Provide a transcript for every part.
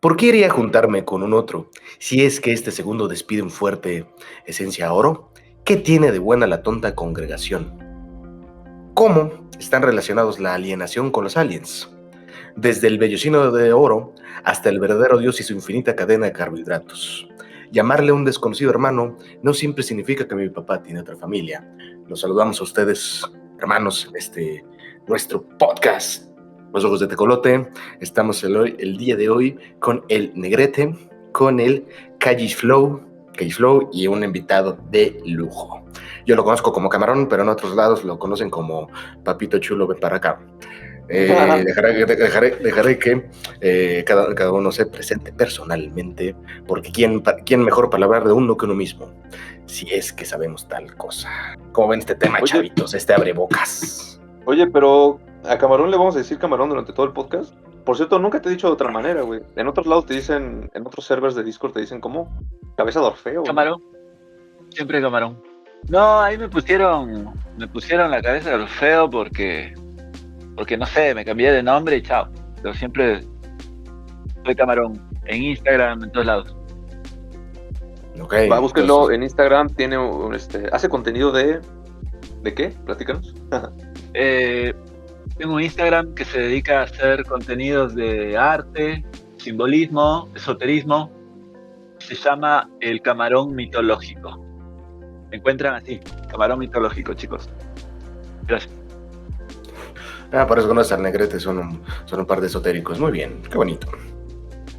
¿Por qué iría a juntarme con un otro si es que este segundo despide un fuerte esencia a oro? ¿Qué tiene de buena la tonta congregación? ¿Cómo están relacionados la alienación con los aliens? Desde el vellocino de oro hasta el verdadero Dios y su infinita cadena de carbohidratos. Llamarle a un desconocido hermano no siempre significa que mi papá tiene otra familia. Los saludamos a ustedes, hermanos, en nuestro podcast, Los Ojos de Tecolote. Estamos el día de hoy con el Negrete, con el Callis Flow y un invitado de lujo. Yo lo conozco como Camarón, pero en otros lados lo conocen como Papito Chulo, ven para acá. Dejaré que cada uno se presente personalmente, porque ¿quién mejor para hablar de uno que uno mismo? Si es que sabemos tal cosa. ¿Cómo ven este tema, chavitos? Abre bocas. Oye, pero a Camarón le vamos a decir Camarón durante todo el podcast. Por cierto, nunca te he dicho de otra manera, güey. En otros lados te dicen, en otros servers de Discord te dicen ¿cómo? Cabeza de Orfeo. Camarón. Siempre Camarón. No, ahí me pusieron la cabeza de Orfeo porque no sé, me cambié de nombre y chao. Pero siempre soy Camarón. En Instagram, en todos lados. Okay, va, búsquenlo entonces... en Instagram, tiene hace contenido ¿de qué? Platícanos. Tengo un Instagram que se dedica a hacer contenidos de arte, simbolismo, esoterismo. Se llama El Camarón Mitológico. Me encuentran así, Camarón Mitológico, chicos. Gracias. Por eso conoces al Negrete, son un par de esotéricos. Muy bien, qué bonito.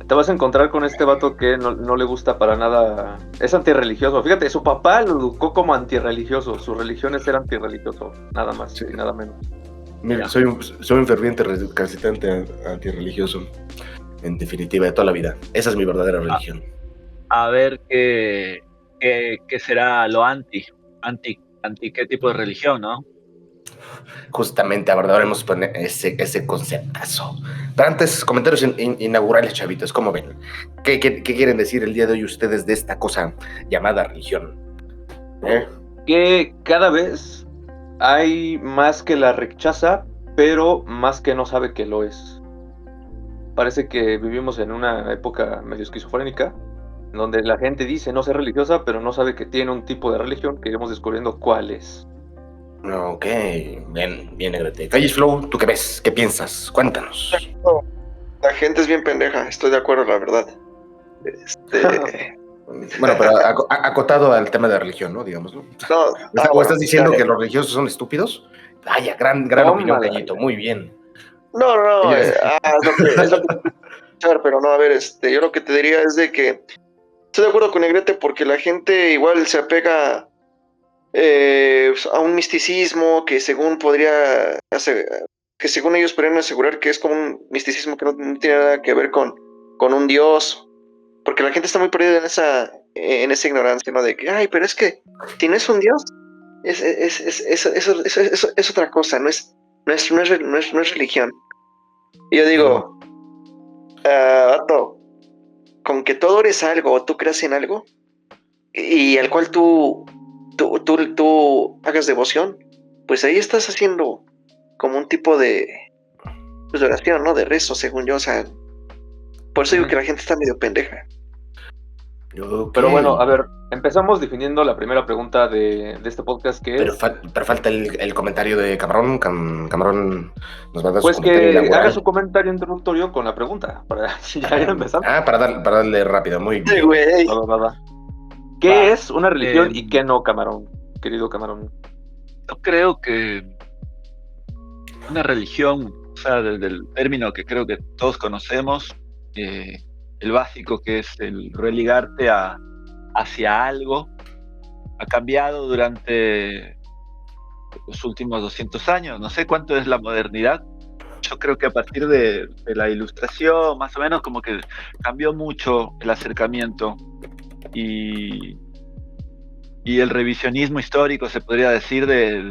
Te vas a encontrar con este vato que no le gusta para nada. Es antirreligioso. Fíjate, su papá lo educó como antirreligioso. Su religión es ser antirreligioso, nada más sí. Y nada menos. Mira, soy un ferviente recalcitrante antirreligioso. En definitiva, de toda la vida. Esa es mi verdadera religión. A ver qué será lo anti qué tipo de religión, ¿no? Justamente abordaremos ese conceptazo. Pero antes, comentarios inaugurales, chavitos, ¿cómo ven? ¿Qué quieren decir el día de hoy ustedes de esta cosa llamada religión? Que cada vez hay más que la rechaza, pero más que no sabe que lo es. Parece que vivimos en una época medio esquizofrénica, donde la gente dice no ser religiosa, pero no sabe que tiene un tipo de religión que iremos descubriendo cuál es. Ok, bien, Negrete. Callis Flow, ¿tú qué ves? ¿Qué piensas? Cuéntanos. La gente es bien pendeja, estoy de acuerdo, la verdad. Bueno, pero acotado al tema de religión, ¿no? Digamos, ¿no? ¿O estás diciendo que los religiosos son estúpidos? Vaya, gran opinión, Gallito, muy bien. No, es lo que pero no, a ver, yo lo que te diría es de que estoy de acuerdo con Negrete porque la gente igual se apega a un misticismo que según ellos podrían asegurar que es como un misticismo que no tiene nada que ver con un dios, porque la gente está muy perdida en esa ignorancia, ¿no? De que, ay, pero es que si no es un dios, es otra cosa, no es religión. Y yo digo, vato, con que tú adores algo o tú creas en algo y al cual tú hagas devoción, pues ahí estás haciendo como un tipo de oración, ¿no? De rezo, según yo, o sea, por eso digo que la gente está medio pendeja. Okay. Pero bueno, a ver, empezamos definiendo la primera pregunta de este podcast, que pero falta el comentario de Camarón. Camarón nos va a dar pues su comentario que inaugural. haga su comentario introductorio con la pregunta, para ya ir empezando. Para darle rápido, muy bien. Sí, güey. Va. ¿Qué es una religión y qué no, Camarón? Querido Camarón. Yo creo que una religión, o sea, desde el término que creo que todos conocemos, el básico, que es el religarte hacia algo, ha cambiado durante los últimos 200 años. No sé cuánto es la modernidad. Yo creo que a partir de la Ilustración, más o menos, como que cambió mucho el acercamiento y el revisionismo histórico, se podría decir, de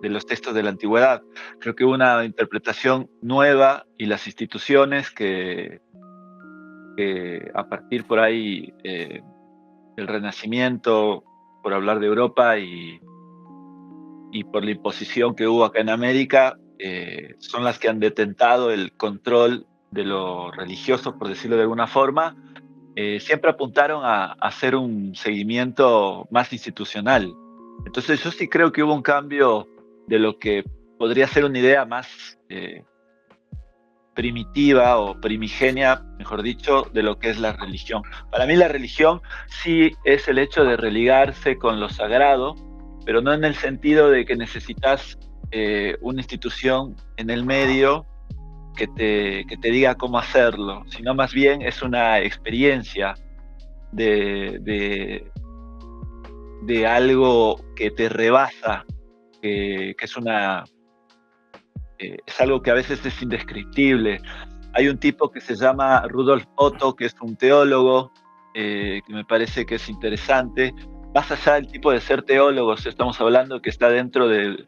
los textos de la antigüedad. Creo que hubo una interpretación nueva y las instituciones que a partir por ahí del Renacimiento, por hablar de Europa y por la imposición que hubo acá en América, son las que han detentado el control de lo religioso, por decirlo de alguna forma, siempre apuntaron a hacer un seguimiento más institucional. Entonces yo sí creo que hubo un cambio de lo que podría ser una idea más primitiva o primigenia, mejor dicho, de lo que es la religión. Para mí la religión sí es el hecho de religarse con lo sagrado, pero no en el sentido de que necesitas una institución en el medio que te diga cómo hacerlo, sino más bien es una experiencia de, de, de algo que te rebasa, que es algo que a veces es indescriptible. Hay un tipo que se llama Rudolf Otto, que es un teólogo, que me parece que es interesante. Más allá del tipo de ser teólogo, estamos hablando que está dentro de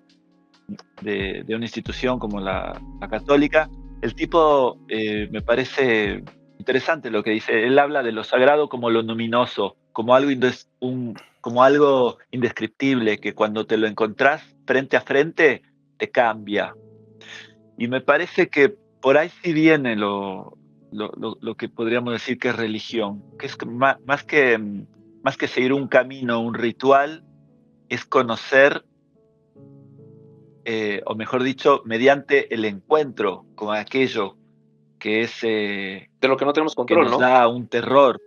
una institución como la católica. El tipo me parece interesante lo que dice. Él habla de lo sagrado como lo luminoso, como como algo indescriptible, que cuando te lo encontrás frente a frente, te cambia. Y me parece que por ahí sí viene lo que podríamos decir que es religión, que es más que seguir un camino, un ritual, es conocer, o mejor dicho, mediante el encuentro con aquello que es De lo que no tenemos que control, nos ¿no? da un terror,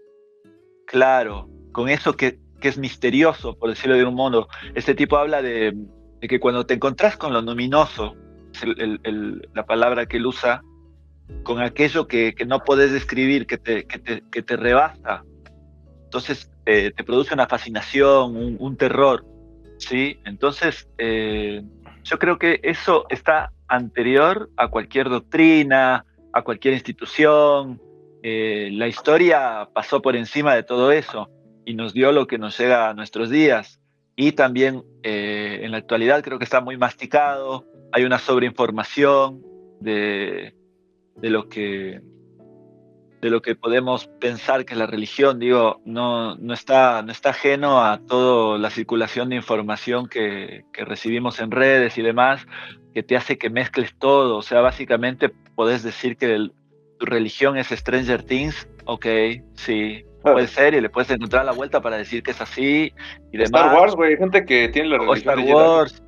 claro, con eso que es misterioso, por decirlo de un modo. Este tipo habla de que cuando te encontrás con lo luminoso, es la palabra que él usa, con aquello que no podés describir, que te rebasa, entonces te produce una fascinación, un terror, ¿sí? Entonces, yo creo que eso está anterior a cualquier doctrina, a cualquier institución. La historia pasó por encima de todo eso y nos dio lo que nos llega a nuestros días. Y también en la actualidad creo que está muy masticado, hay una sobreinformación de, de lo que de lo que podemos pensar que es la religión. Digo, no está ajeno a toda la circulación de información que recibimos en redes y demás, que te hace que mezcles todo. O sea, básicamente podés decir que tu religión es Stranger Things, ok, sí, puede ser, y le puedes encontrar la vuelta para decir que es así y Star demás. Wars, güey, hay gente que tiene la O religión Star de Jedi. Wars,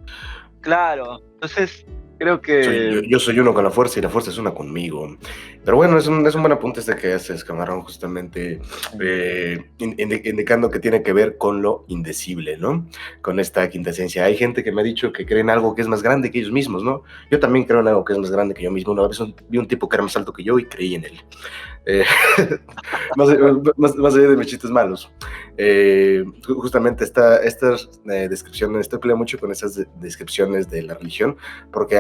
claro. Entonces, creo que... Yo soy uno con la fuerza y la fuerza es una conmigo. Pero bueno, es un buen apunte este que haces, Camarón, justamente indicando que tiene que ver con lo indecible, ¿no? Con esta quinta esencia. Hay gente que me ha dicho que creen algo que es más grande que ellos mismos, ¿no? Yo también creo en algo que es más grande que yo mismo. Una vez vi un tipo que era más alto que yo y creí en él. Eh, más allá de mis chistes malos. Justamente estas descripciones, estoy peleando mucho con esas descripciones de la religión, porque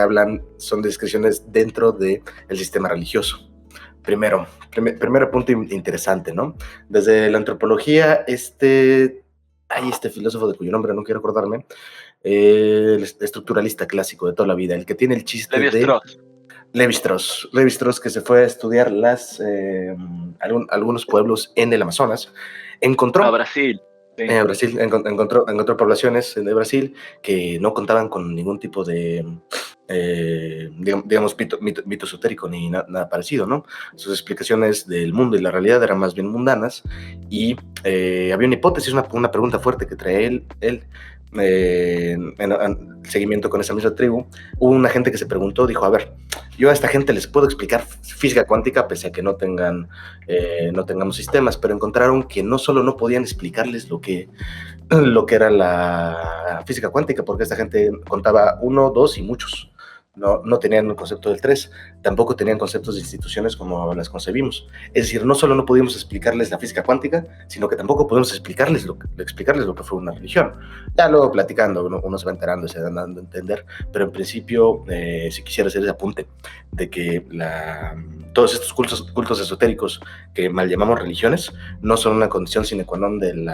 son descripciones dentro del sistema religioso. Primer punto interesante, ¿no? Desde la antropología, este filósofo de cuyo nombre no quiero acordarme, el estructuralista clásico de toda la vida, el que tiene el chiste Levi de Strauss. Levi Strauss, que se fue a estudiar algunos pueblos en el Amazonas, encontró A Brasil. Sí. Brasil, encontró poblaciones de Brasil que no contaban con ningún tipo de, digamos, mito esotérico ni nada parecido, ¿no? Sus explicaciones del mundo y la realidad eran más bien mundanas y había una hipótesis, una pregunta fuerte que trae él en seguimiento con esa misma tribu. Hubo una gente que se preguntó, dijo, a ver, yo a esta gente les puedo explicar física cuántica pese a que no tengamos sistemas, pero encontraron que no solo no podían explicarles lo que era la física cuántica, porque esta gente contaba 1, 2 y muchos. No tenían el concepto del 3, tampoco tenían conceptos de instituciones como las concebimos. Es decir, no solo no pudimos explicarles la física cuántica, sino que tampoco podemos explicarles lo que fue una religión. Ya luego platicando, uno se va enterando y se va dando a entender, pero en principio, si quisiera hacer ese apunte de que todos estos cultos esotéricos que mal llamamos religiones no son una condición sine qua non del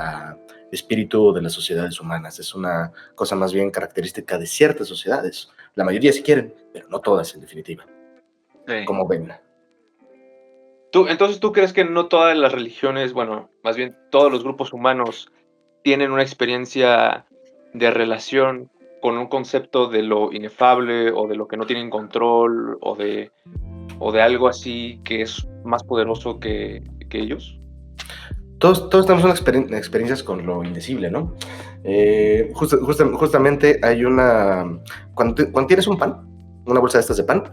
espíritu de las sociedades humanas. Es una cosa más bien característica de ciertas sociedades. La mayoría sí quieren, pero no todas en definitiva. Sí. Como ven. Entonces, ¿tú crees que no todas las religiones, bueno, más bien todos los grupos humanos tienen una experiencia de relación con un concepto de lo inefable o de lo que no tienen control o de o de algo así que es más poderoso que ellos? Todos tenemos experiencias con lo indecible, ¿no? Justamente hay una... Cuando tienes un pan, una bolsa de estas de pan,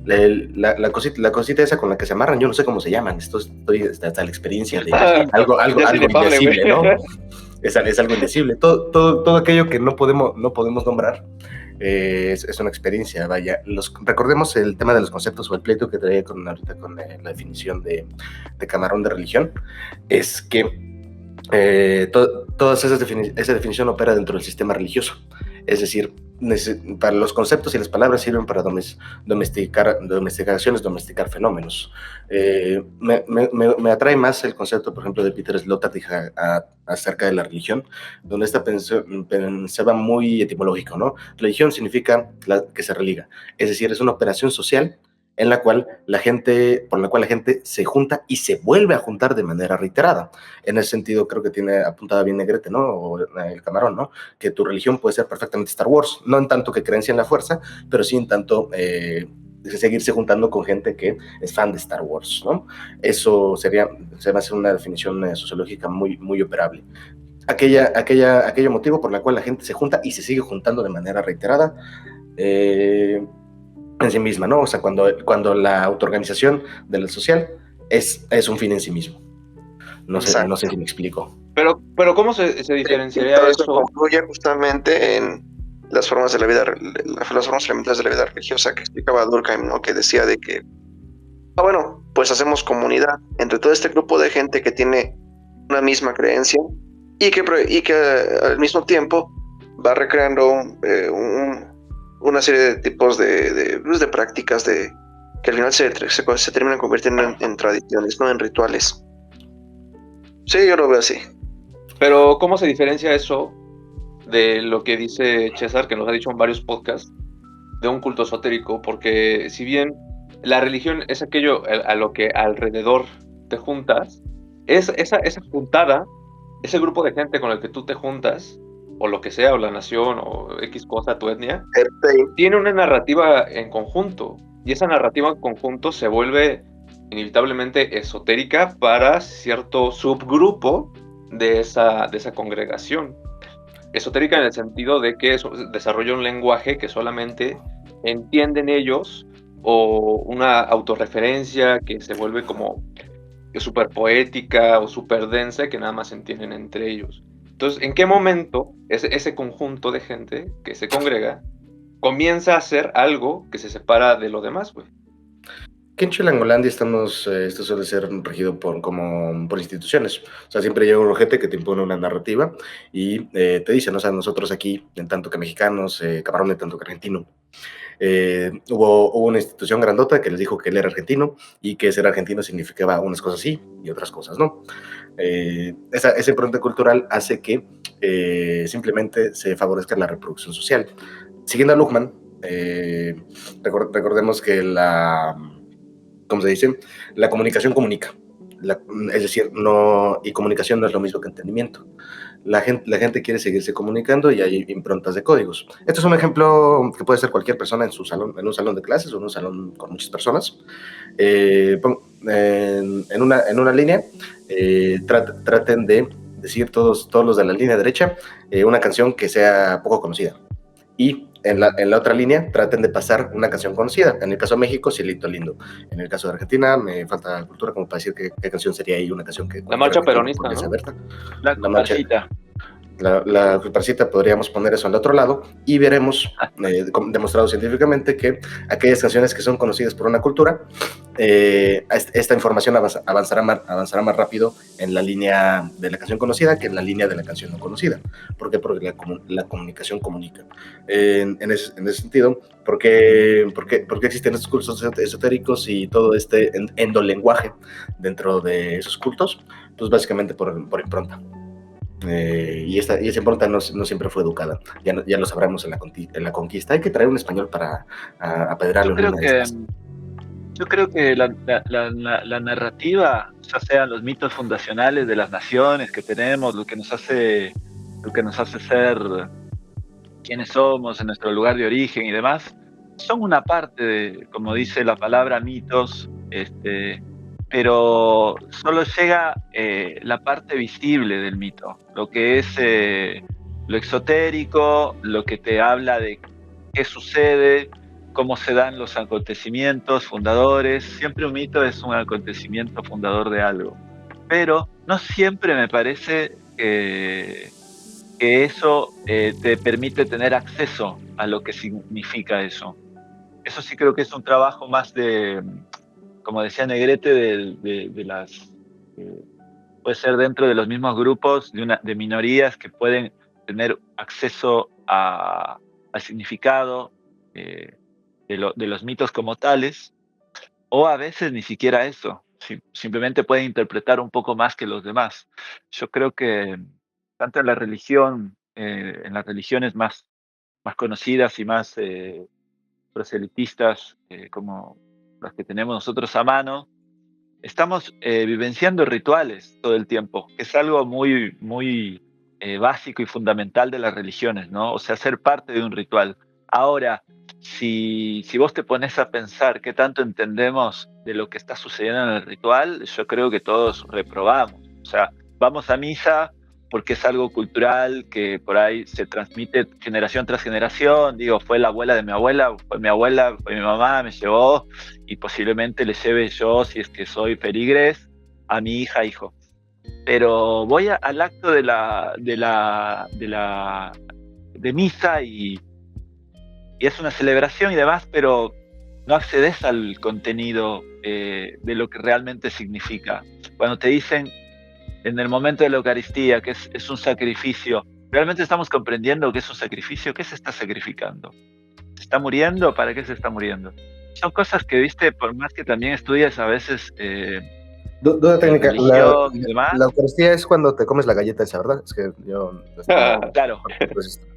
la cosita esa con la que se amarran, yo no sé cómo se llaman, estoy hasta la experiencia de algo indecible, ¿no? Es algo indecible. Todo aquello que no podemos nombrar es una experiencia, vaya. Recordemos el tema de los conceptos o el pleito que traía ahorita con la definición de Camarón de religión, es que toda esa definición opera dentro del sistema religioso. Es decir, para los conceptos y las palabras sirven para domesticar fenómenos. Me atrae más el concepto, por ejemplo, de Peter Sloterdijk acerca de la religión, donde esta pensaba muy etimológico, ¿no? Religión significa que se religa, es decir, es una operación social por la cual la gente se junta y se vuelve a juntar de manera reiterada. En ese sentido, creo que tiene apuntada bien Negrete, ¿no? O el Camarón, ¿no? Que tu religión puede ser perfectamente Star Wars, no en tanto que creencia en la fuerza, pero sí en tanto seguirse juntando con gente que es fan de Star Wars, ¿no? Eso se me hace una definición sociológica muy, muy operable. Aquello motivo por la cual la gente se junta y se sigue juntando de manera reiterada, en sí misma, ¿no? O sea, cuando la autoorganización de la social es un fin en sí mismo. No sé si me explico. Pero ¿cómo se diferenciaría todo eso? Concluye justamente en las formas las formas elementales de la vida religiosa que explicaba Durkheim, ¿no? Que decía de que, bueno, pues hacemos comunidad entre todo este grupo de gente que tiene una misma creencia y que al mismo tiempo va recreando una serie de tipos de prácticas que al final se terminan convirtiendo en tradiciones, no en rituales. Sí, yo lo veo así. Pero ¿cómo se diferencia eso de lo que dice César, que nos ha dicho en varios podcasts, de un culto esotérico? Porque si bien la religión es aquello a lo que alrededor te juntas, esa juntada, ese grupo de gente con el que tú te juntas, o lo que sea, o la nación, o X cosa, tu etnia, tiene una narrativa en conjunto, y esa narrativa en conjunto se vuelve inevitablemente esotérica para cierto subgrupo de esa congregación. Esotérica en el sentido de que desarrolla un lenguaje que solamente entienden ellos, o una autorreferencia que se vuelve como súper poética o súper densa que nada más entienden entre ellos. Entonces, ¿en qué momento ese conjunto de gente que se congrega comienza a hacer algo que se separa de lo demás, güey? Aquí en Chilangolandia esto suele ser regido por instituciones. O sea, siempre llega un ojete que te impone una narrativa y te dicen, o sea, nosotros aquí, en tanto que mexicanos, Camarón en tanto que argentino, hubo una institución grandota que les dijo que él era argentino y que ser argentino significaba unas cosas sí y otras cosas no. Esa impronta cultural hace que simplemente se favorezca la reproducción social. Siguiendo a Luhmann, recordemos que ¿cómo se dice? La comunicación comunica. Es decir, y comunicación no es lo mismo que entendimiento. La gente quiere seguirse comunicando y hay improntas de códigos. Esto es un ejemplo que puede ser cualquier persona en un salón de clases o en un salón con muchas personas. En una línea, traten de decir todos los de la línea derecha una canción que sea poco conocida. Y en la otra línea traten de pasar una canción conocida. En el caso de México, Cielito Lindo. En el caso de Argentina, me falta cultura como para decir qué canción sería ahí una canción que... La marcha peronista, ¿no? La marchita. La comparsita, podríamos poner eso al otro lado y veremos, demostrado científicamente, que aquellas canciones que son conocidas por una cultura, esta información avanzará más rápido en la línea de la canción conocida que en la línea de la canción no conocida. ¿Por qué? Porque la comunicación comunica. En ese sentido, ¿por qué existen estos cultos esotéricos y todo este endolenguaje dentro de esos cultos? Pues básicamente por impronta. Y esa impronta no siempre fue educada. Ya lo sabremos en la conquista. Hay que traer un español para apedrarlo. Yo creo que la narrativa, ya sean los mitos fundacionales de las naciones que tenemos, lo que nos hace ser quienes somos, en nuestro lugar de origen y demás, son una parte de, como dice la palabra, mitos, pero solo llega la parte visible del mito, lo que es lo exotérico, lo que te habla de qué sucede, cómo se dan los acontecimientos fundadores. Siempre un mito es un acontecimiento fundador de algo, pero no siempre me parece que eso te permite tener acceso a lo que significa eso. Eso sí creo que es un trabajo más de, como decía Negrete, de las... puede ser dentro de los mismos grupos de minorías que pueden tener acceso al significado de los mitos como tales, o a veces ni siquiera eso, simplemente pueden interpretar un poco más que los demás. Yo creo que tanto en la religión, en las religiones más conocidas y más proselitistas, como las que tenemos nosotros a mano, estamos vivenciando rituales todo el tiempo, que es algo muy, muy básico y fundamental de las religiones, ¿no? O sea, ser parte de un ritual. Ahora, si vos te pones a pensar qué tanto entendemos de lo que está sucediendo en el ritual, yo creo que todos reprobamos. O sea, vamos a misa porque es algo cultural que por ahí se transmite generación tras generación. Digo, fue la abuela de mi abuela, fue mi mamá, me llevó, y posiblemente le lleve yo, si es que soy feligrés, a mi hija, hijo. Pero voy al acto de misa y es una celebración y demás, pero no accedes al contenido de lo que realmente significa. Cuando te dicen en el momento de la Eucaristía que es un sacrificio, ¿realmente estamos comprendiendo que es un sacrificio? ¿Qué se está sacrificando? ¿Se está muriendo? ¿Para qué se está muriendo? Son cosas que, viste, por más que también estudias a veces Duda técnica, religión y demás. la Eucaristía es cuando te comes la galleta esa, ¿verdad? Es que yo... Claro.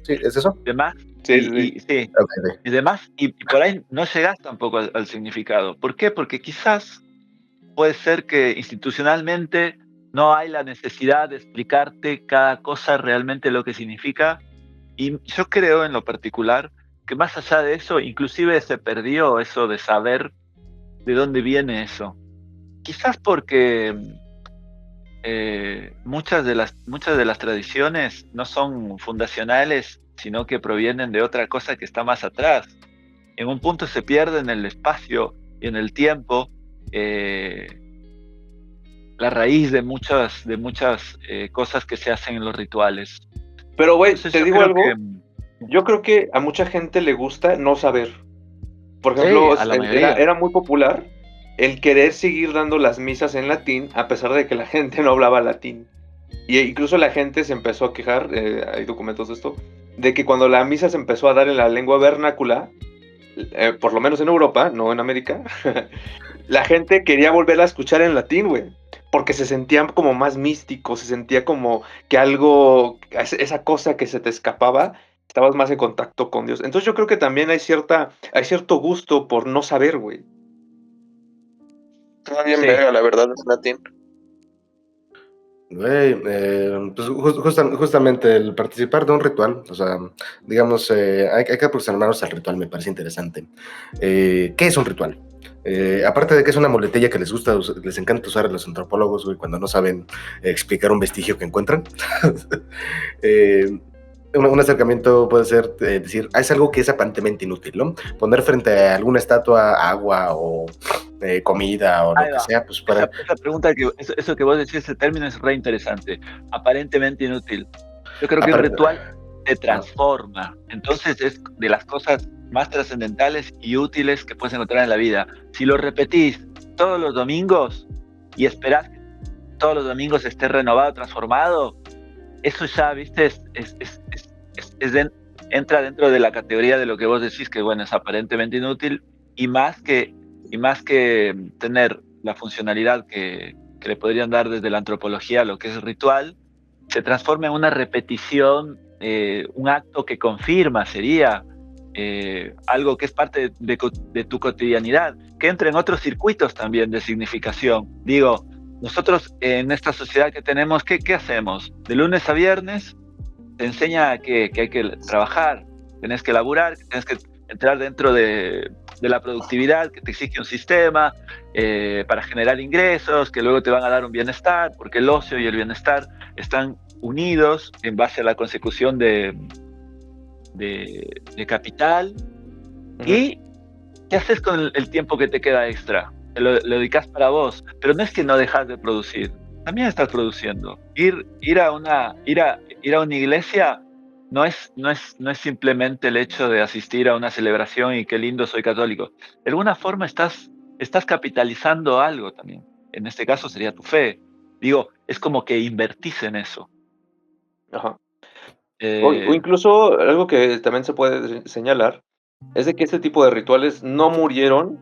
¿Sí? ¿Es eso? Demás. Sí. Sí. Okay. Y demás, y por ahí no llegas tampoco al significado. ¿Por qué? Porque quizás puede ser que institucionalmente no hay la necesidad de explicarte cada cosa realmente lo que significa, y yo creo en lo particular que más allá de eso, inclusive se perdió eso de saber de dónde viene eso. Quizás porque muchas de las tradiciones no son fundacionales, sino que provienen de otra cosa que está más atrás. En un punto se pierde en el espacio y en el tiempo la raíz de muchas cosas que se hacen en los rituales. Pero, güey, Entonces, te digo algo. Yo creo que a mucha gente le gusta no saber. Por ejemplo, sí, a la mayoría. era muy popular el querer seguir dando las misas en latín a pesar de que la gente no hablaba latín. Y incluso la gente se empezó a quejar, hay documentos de esto, de que cuando la misa se empezó a dar en la lengua vernácula, por lo menos en Europa, no en América, la gente quería volverla a escuchar en latín, güey. Porque se sentía como más místico, se sentía como que algo, esa cosa que se te escapaba, estabas más en contacto con Dios. Entonces yo creo que también hay cierto gusto por no saber, güey. Está bien verga, la verdad, es latín. Güey, pues justamente el participar de un ritual, o sea, digamos, hay que aproximarnos al ritual, me parece interesante. ¿Qué es un ritual? Aparte de que es una muletilla que les encanta usar a los antropólogos, güey, cuando no saben explicar un vestigio que encuentran. Un acercamiento puede ser decir, es algo que es aparentemente inútil, ¿no? Poner frente a alguna estatua agua o comida o lo que sea, pues para... Esa pregunta, eso que vos decís, ese término es re interesante. Aparentemente inútil. Yo creo que un ritual te transforma. Entonces es de las cosas más trascendentales y útiles que puedes encontrar en la vida. Si lo repetís todos los domingos y esperás que todos los domingos esté renovado, transformado, eso ya, viste, entra dentro de la categoría de lo que vos decís, que bueno, es aparentemente inútil, y más que tener la funcionalidad que le podrían dar desde la antropología a lo que es ritual, se transforma en una repetición, un acto que confirma, sería algo que es parte de tu cotidianidad, que entra en otros circuitos también de significación. Digo, nosotros en esta sociedad que tenemos, ¿qué hacemos? De lunes a viernes te enseña que hay que trabajar, tenés que laburar, tenés que entrar dentro de la productividad que te exige un sistema para generar ingresos, que luego te van a dar un bienestar, porque el ocio y el bienestar están unidos en base a la consecución de capital. ¿Y qué haces con el tiempo que te queda extra? Lo dedicas para vos, pero no es que no dejas de producir, también estás produciendo. Ir a una iglesia no es simplemente el hecho de asistir a una celebración y qué lindo, soy católico. De alguna forma estás capitalizando algo también. En este caso sería tu fe. Digo, es como que invertís en eso. Ajá. O incluso algo que también se puede señalar es de que este tipo de rituales no murieron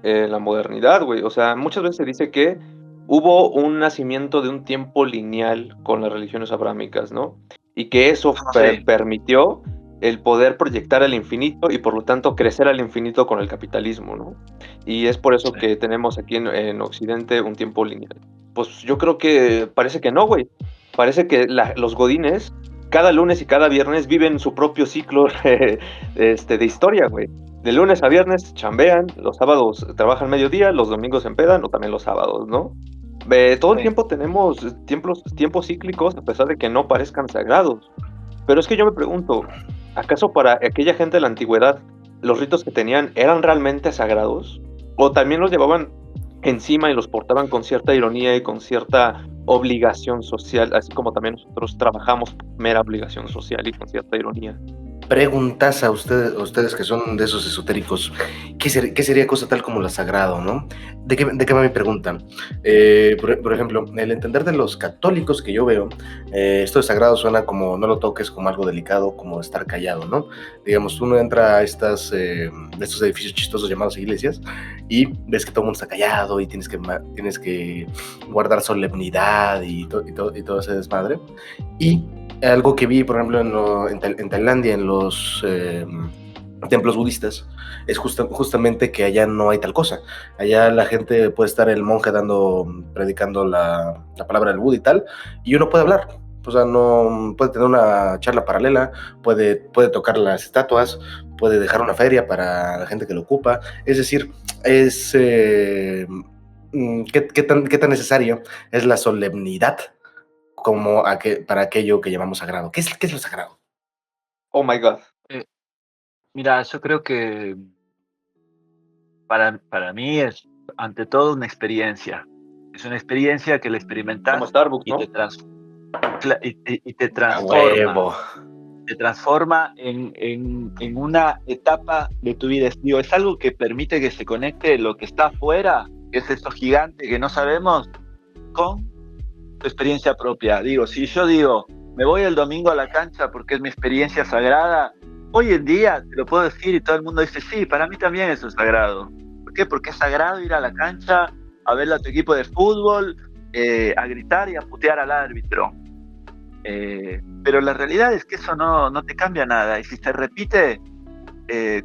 en la modernidad, güey. O sea, muchas veces se dice que hubo un nacimiento de un tiempo lineal con las religiones abrámicas, ¿no? Y que eso Sí. permitió el poder proyectar al infinito y por lo tanto crecer al infinito con el capitalismo, ¿no? Y es por eso Sí. que tenemos aquí en Occidente un tiempo lineal. Pues yo creo que parece que no, güey. Parece que los godines cada lunes y cada viernes viven su propio ciclo de historia, güey. De lunes a viernes chambean, los sábados trabajan mediodía, los domingos se empedan o también los sábados, ¿no? Todo el Sí. tiempo tenemos tiempos cíclicos a pesar de que no parezcan sagrados. Pero es que yo me pregunto, ¿acaso para aquella gente de la antigüedad los ritos que tenían eran realmente sagrados? ¿O también los llevaban encima y los portaban con cierta ironía y con cierta obligación social, así como también nosotros trabajamos por mera obligación social y con cierta ironía? Preguntas a ustedes que son de esos esotéricos, ¿qué sería cosa tal como la sagrado, no? ¿De qué va mi pregunta? Por ejemplo, el entender de los católicos que yo veo, esto de sagrado suena como no lo toques, como algo delicado, como estar callado, ¿no? Digamos, uno entra a estos edificios chistosos llamados iglesias y ves que todo el mundo está callado y tienes que guardar solemnidad y todo ese desmadre. Y algo que vi, por ejemplo, en Tailandia, en los templos budistas, es justamente que allá no hay tal cosa. Allá la gente puede estar el monje predicando la palabra del Buda y tal, y uno puede hablar. O sea, no puede tener una charla paralela, puede tocar las estatuas, puede dejar una feria para la gente que lo ocupa. Es decir, es ¿qué tan necesario es la solemnidad como para aquello que llamamos sagrado? ¿Qué es lo sagrado? Oh my God. Mira, yo creo que para mí es ante todo una experiencia. Es una experiencia que la experimentas Como Starbucks, y ¿no? te A transforma. huevo. Te transforma en una etapa de tu vida. Digo, es algo que permite que se conecte lo que está afuera, que es esto gigante que no sabemos, con tu experiencia propia. Digo, si yo digo, me voy el domingo a la cancha porque es mi experiencia sagrada, hoy en día te lo puedo decir y todo el mundo dice, sí, para mí también eso es sagrado. ¿Por qué? Porque es sagrado ir a la cancha a ver a tu equipo de fútbol, a gritar y a putear al árbitro. Pero la realidad es que eso no te cambia nada, y si se repite,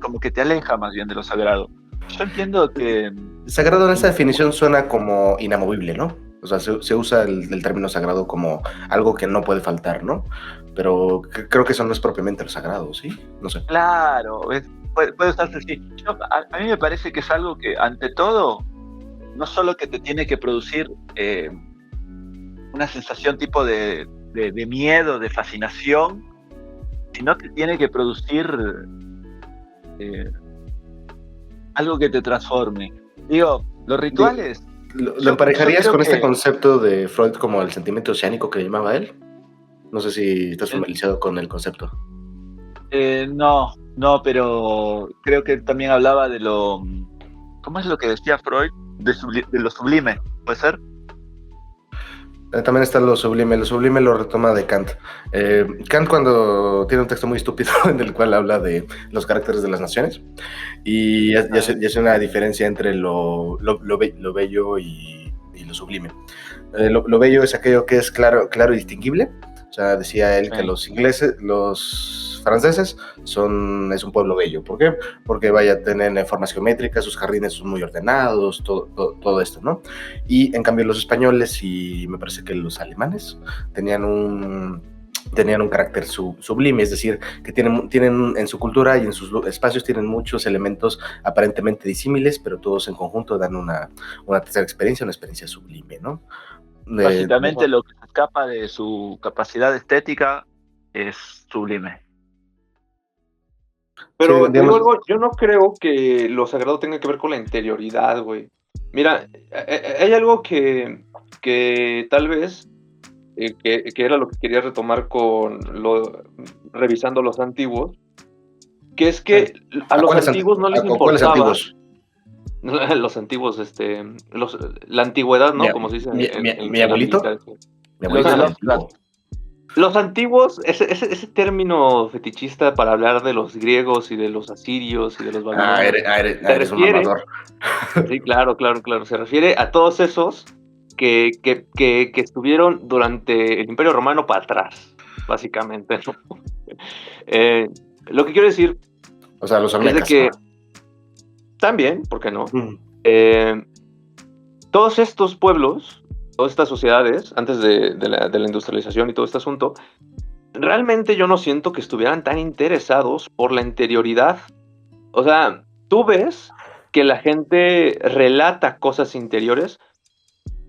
como que te aleja más bien de lo sagrado. Yo entiendo que... Sagrado en esa definición suena como inamovible, ¿no? O sea, se usa el término sagrado como algo que no puede faltar, ¿no? Pero creo que eso no es propiamente lo sagrado, ¿sí? No sé. Claro, puede usarse así. A mí me parece que es algo que, ante todo, no solo que te tiene que producir una sensación tipo de miedo, de fascinación, sino que tiene que producir algo que te transforme. Digo, los rituales... ¿Lo emparejarías con este que... concepto de Freud como el sentimiento oceánico que llamaba él? No sé si estás familiarizado con el concepto. No, pero creo que él también hablaba de lo... ¿Cómo es lo que decía Freud? De lo sublime, ¿puede ser? También está lo sublime lo retoma de Kant. Kant, cuando tiene un texto muy estúpido en el cual habla de los caracteres de las naciones y ya hace una diferencia entre lo bello y lo sublime. Lo bello es aquello que es claro y distinguible. O sea, decía él que los franceses es un pueblo bello. ¿Por qué? Porque tienen formas geométricas, sus jardines son muy ordenados, todo esto, ¿no? Y en cambio los españoles y me parece que los alemanes tenían tenían un carácter sublime, es decir, que tienen en su cultura y en sus espacios tienen muchos elementos aparentemente disímiles, pero todos en conjunto dan una tercera experiencia, una experiencia sublime, ¿no? Básicamente lo que se escapa de su capacidad estética es sublime. Pero Sí, te digo digamos, algo, yo no creo que lo sagrado tenga que ver con la interioridad, güey. Mira, hay algo que tal vez, que era lo que quería retomar revisando los antiguos, que es que a los antiguos no les ¿cuáles importaba, antiguos? los antiguos, la antigüedad, ¿no? Como se dice Mi en la abuelito, militar. mi abuelito Los era de antiguo. Los antiguos, ese término fetichista para hablar de los griegos y de los asirios y de los babilonios, se Eres un refiere, mamador. sí, claro, se refiere a todos esos que estuvieron durante el Imperio Romano para atrás, básicamente, ¿no? Lo que quiero decir O sea, los es de olmecas. que también, ¿por qué no? Mm. Todos estos pueblos, todas estas sociedades, antes de la industrialización y todo este asunto, realmente yo no siento que estuvieran tan interesados por la interioridad. O sea, tú ves que la gente relata cosas interiores.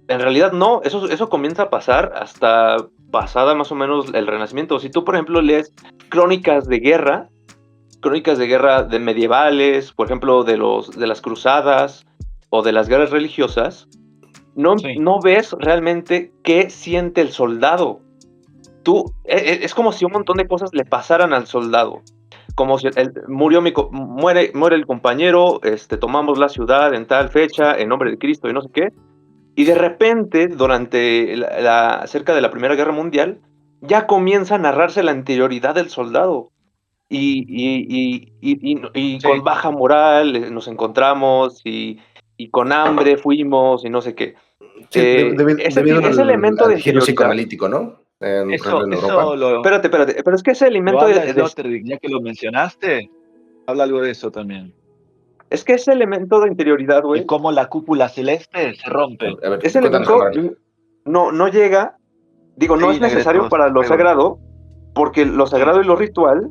En realidad no, eso comienza a pasar hasta pasada más o menos el Renacimiento. Si tú, por ejemplo, lees crónicas de guerra de medievales, por ejemplo, de las cruzadas o de las guerras religiosas, Sí. no ves realmente qué siente el soldado. Es como si un montón de cosas le pasaran al soldado. Como si muere el compañero, tomamos la ciudad en tal fecha, en nombre de Cristo y no sé qué. Y de repente, durante cerca de la Primera Guerra Mundial, ya comienza a narrarse la anterioridad del soldado. Y Sí. con baja moral nos encontramos y con hambre fuimos y no sé qué. Sí, debido Ese elemento de al giro interioridad. psicoanalítico, ¿no? Por ejemplo, Eso, en Europa. eso lo, Espérate, pero es que ese lo elemento habla Sloterdijk, ya que lo mencionaste, habla algo de eso también. es que ese elemento de interioridad, Y güey, cómo la cúpula celeste se rompe. A ver, ese cuéntanos, elemento camarada. no llega, digo, no Sí, es necesario negretos, para lo fuego. sagrado, porque lo Sí, sagrado y lo ritual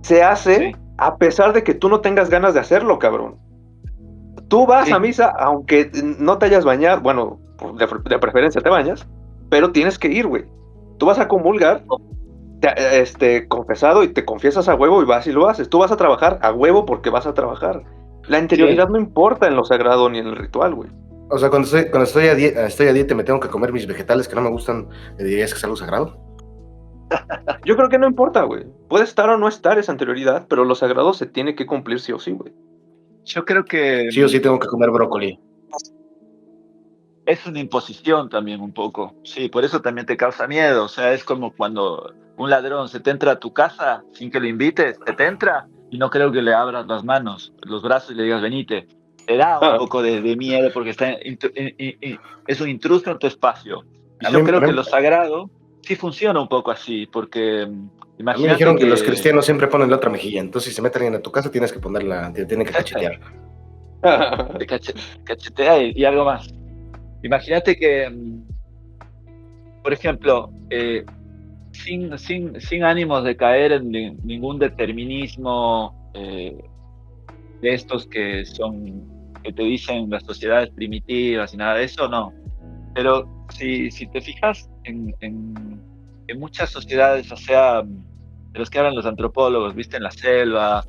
se hace sí, a pesar de que tú no tengas ganas de hacerlo, cabrón. Tú vas sí. a misa aunque no te hayas bañado, bueno, de preferencia te bañas, pero tienes que ir, güey. Tú vas a comulgar, confesado y te confiesas a huevo y vas y lo haces. Tú vas a trabajar a huevo porque vas a trabajar. La interioridad no importa en lo sagrado ni en el ritual, güey. O sea, cuando estoy a dieta y me tengo que comer mis vegetales que no me gustan, ¿me dirías que es algo sagrado? Yo creo que no importa, güey. Puede estar o no estar esa anterioridad, pero lo sagrado se tiene que cumplir sí o sí, güey. Yo creo que Sí o sí tengo que comer brócoli. es una imposición también un poco. Sí, por eso también te causa miedo. O sea, es como cuando un ladrón se te entra a tu casa sin que lo invites, se te entra y no creo que le abras las manos, los brazos y le digas venite. Te da un poco de miedo porque es un intruso en tu espacio. Y yo creo que lo sagrado sí funciona un poco así, porque A mí me imagínate dijeron que los que cristianos siempre ponen la otra mejilla, entonces si se meten alguien a tu casa tienes que ponerla, te tienen que cachetear. te cachetea y algo más. Imagínate que, por ejemplo, sin ánimos de caer en ningún determinismo de estos que te dicen las sociedades primitivas y nada de eso, no. Pero si te fijas en muchas sociedades, o sea, de los que hablan los antropólogos, viste, en la selva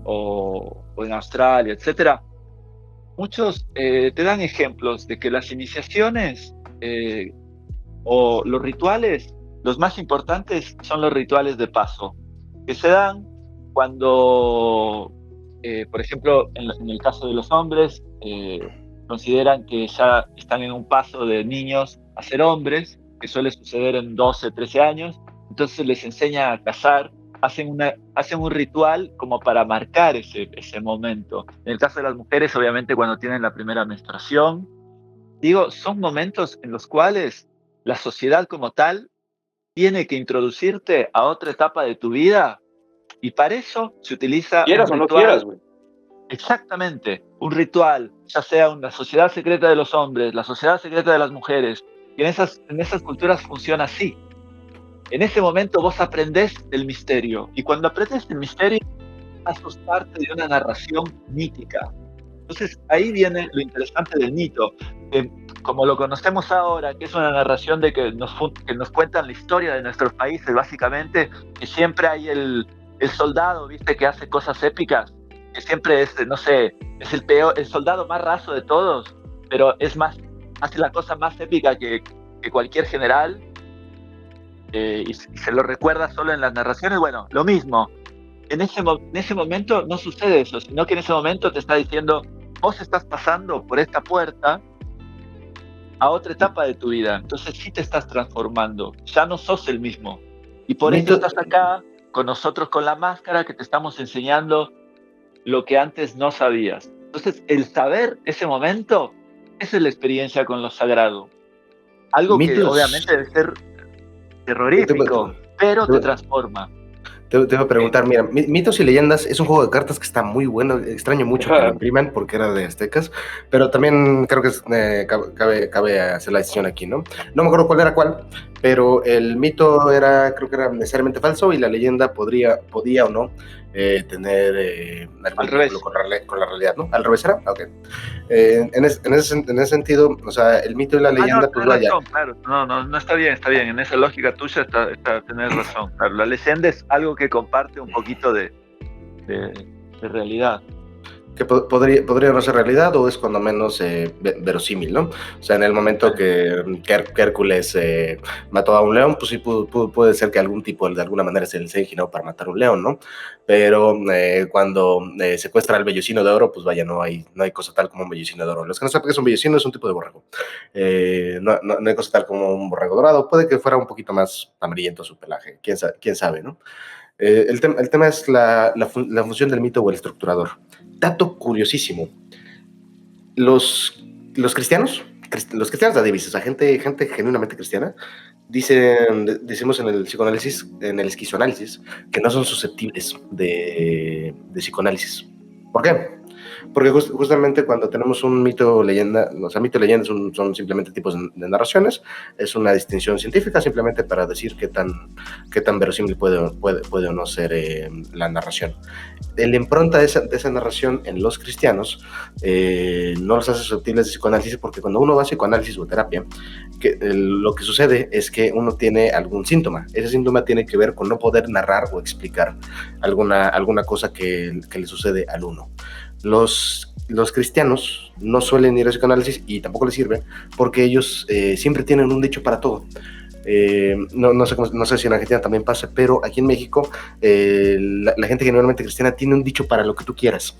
o en Australia, etcétera, muchos te dan ejemplos de que las iniciaciones o los rituales, los más importantes son los rituales de paso, que se dan cuando, por ejemplo, en el caso de los hombres, consideran que ya están en un paso de niños a ser hombres, que suele suceder en 12, 13 años, entonces les enseña a cazar, hacen un ritual como para marcar ese momento. En el caso de las mujeres, obviamente, cuando tienen la primera menstruación, digo, son momentos en los cuales la sociedad como tal tiene que introducirte a otra etapa de tu vida y para eso se utiliza un Quieras o no quieras, ritual. güey. Exactamente, un ritual, ya sea una sociedad secreta de los hombres, la sociedad secreta de las mujeres, y en esas culturas funciona así. En ese momento vos aprendés el misterio, y cuando aprendes el misterio, sos parte de una narración mítica. Entonces ahí viene lo interesante del mito, que como lo conocemos ahora, que es una narración de que nos cuentan la historia de nuestros países, básicamente, que siempre hay el soldado, ¿viste? Que hace cosas épicas, que siempre es, no sé, es el soldado más raso de todos, pero hace la cosa más épica que cualquier general, y se lo recuerda solo en las narraciones. Bueno, lo mismo. En ese momento no sucede eso, sino que en ese momento te está diciendo, vos estás pasando por esta puerta a otra etapa de tu vida, entonces sí te estás transformando, ya no sos el mismo. Y por eso estás acá con nosotros con la máscara, que te estamos enseñando lo que antes no sabías. Entonces el saber ese momento, esa es la experiencia con lo sagrado. Algo que obviamente debe ser terrorífico, pero te transforma. Te iba a preguntar, mira, Mitos y Leyendas es un juego de cartas que está muy bueno. Extraño mucho que lo impriman porque era de aztecas, pero también creo que cabe hacer la decisión aquí, ¿no? No me acuerdo cuál era cuál, pero el mito creo que era necesariamente falso, y la leyenda podía o no tener algún vínculo con la realidad, ¿no? ¿Al revés era? Ok. En ese sentido, o sea, el mito y la leyenda, pues vaya. Razón, claro. No, está bien. En esa lógica tuya tenés razón. Claro, la leyenda es algo que comparte un poquito de realidad. Que podría no ser realidad, o es cuando menos verosímil, ¿no? O sea, en el momento que Hércules mató a un león, pues sí puede ser que algún tipo de alguna manera se les haya ingeniado para matar un león, ¿no? Pero cuando secuestra al vellocino de oro, pues vaya, no hay cosa tal como un vellocino de oro. Los que no saben qué es un vellocino, es un tipo de borrego. No hay cosa tal como un borrego dorado. Puede que fuera un poquito más amarillento su pelaje, quién sabe, ¿no? El tema es la función del mito o el estructurador. Dato curiosísimo. Los cristianos de Davis, o sea, gente genuinamente cristiana, decimos en el psicoanálisis, en el esquizoanálisis, que no son susceptibles de psicoanálisis. ¿Por qué? Porque justamente cuando tenemos un mito o leyenda, o sea, mito y leyenda son simplemente tipos de narraciones, es una distinción científica simplemente para decir qué tan verosímil puede o no ser la narración. La impronta de esa narración en los cristianos no los hace susceptibles de psicoanálisis, porque cuando uno va a psicoanálisis o terapia, lo que sucede es que uno tiene algún síntoma. Ese síntoma tiene que ver con no poder narrar o explicar alguna cosa que le sucede al uno. Los cristianos no suelen ir a psicoanálisis, y tampoco les sirve, porque ellos siempre tienen un dicho para todo. No sé si en Argentina también pasa, pero aquí en México la gente generalmente cristiana tiene un dicho para lo que tú quieras.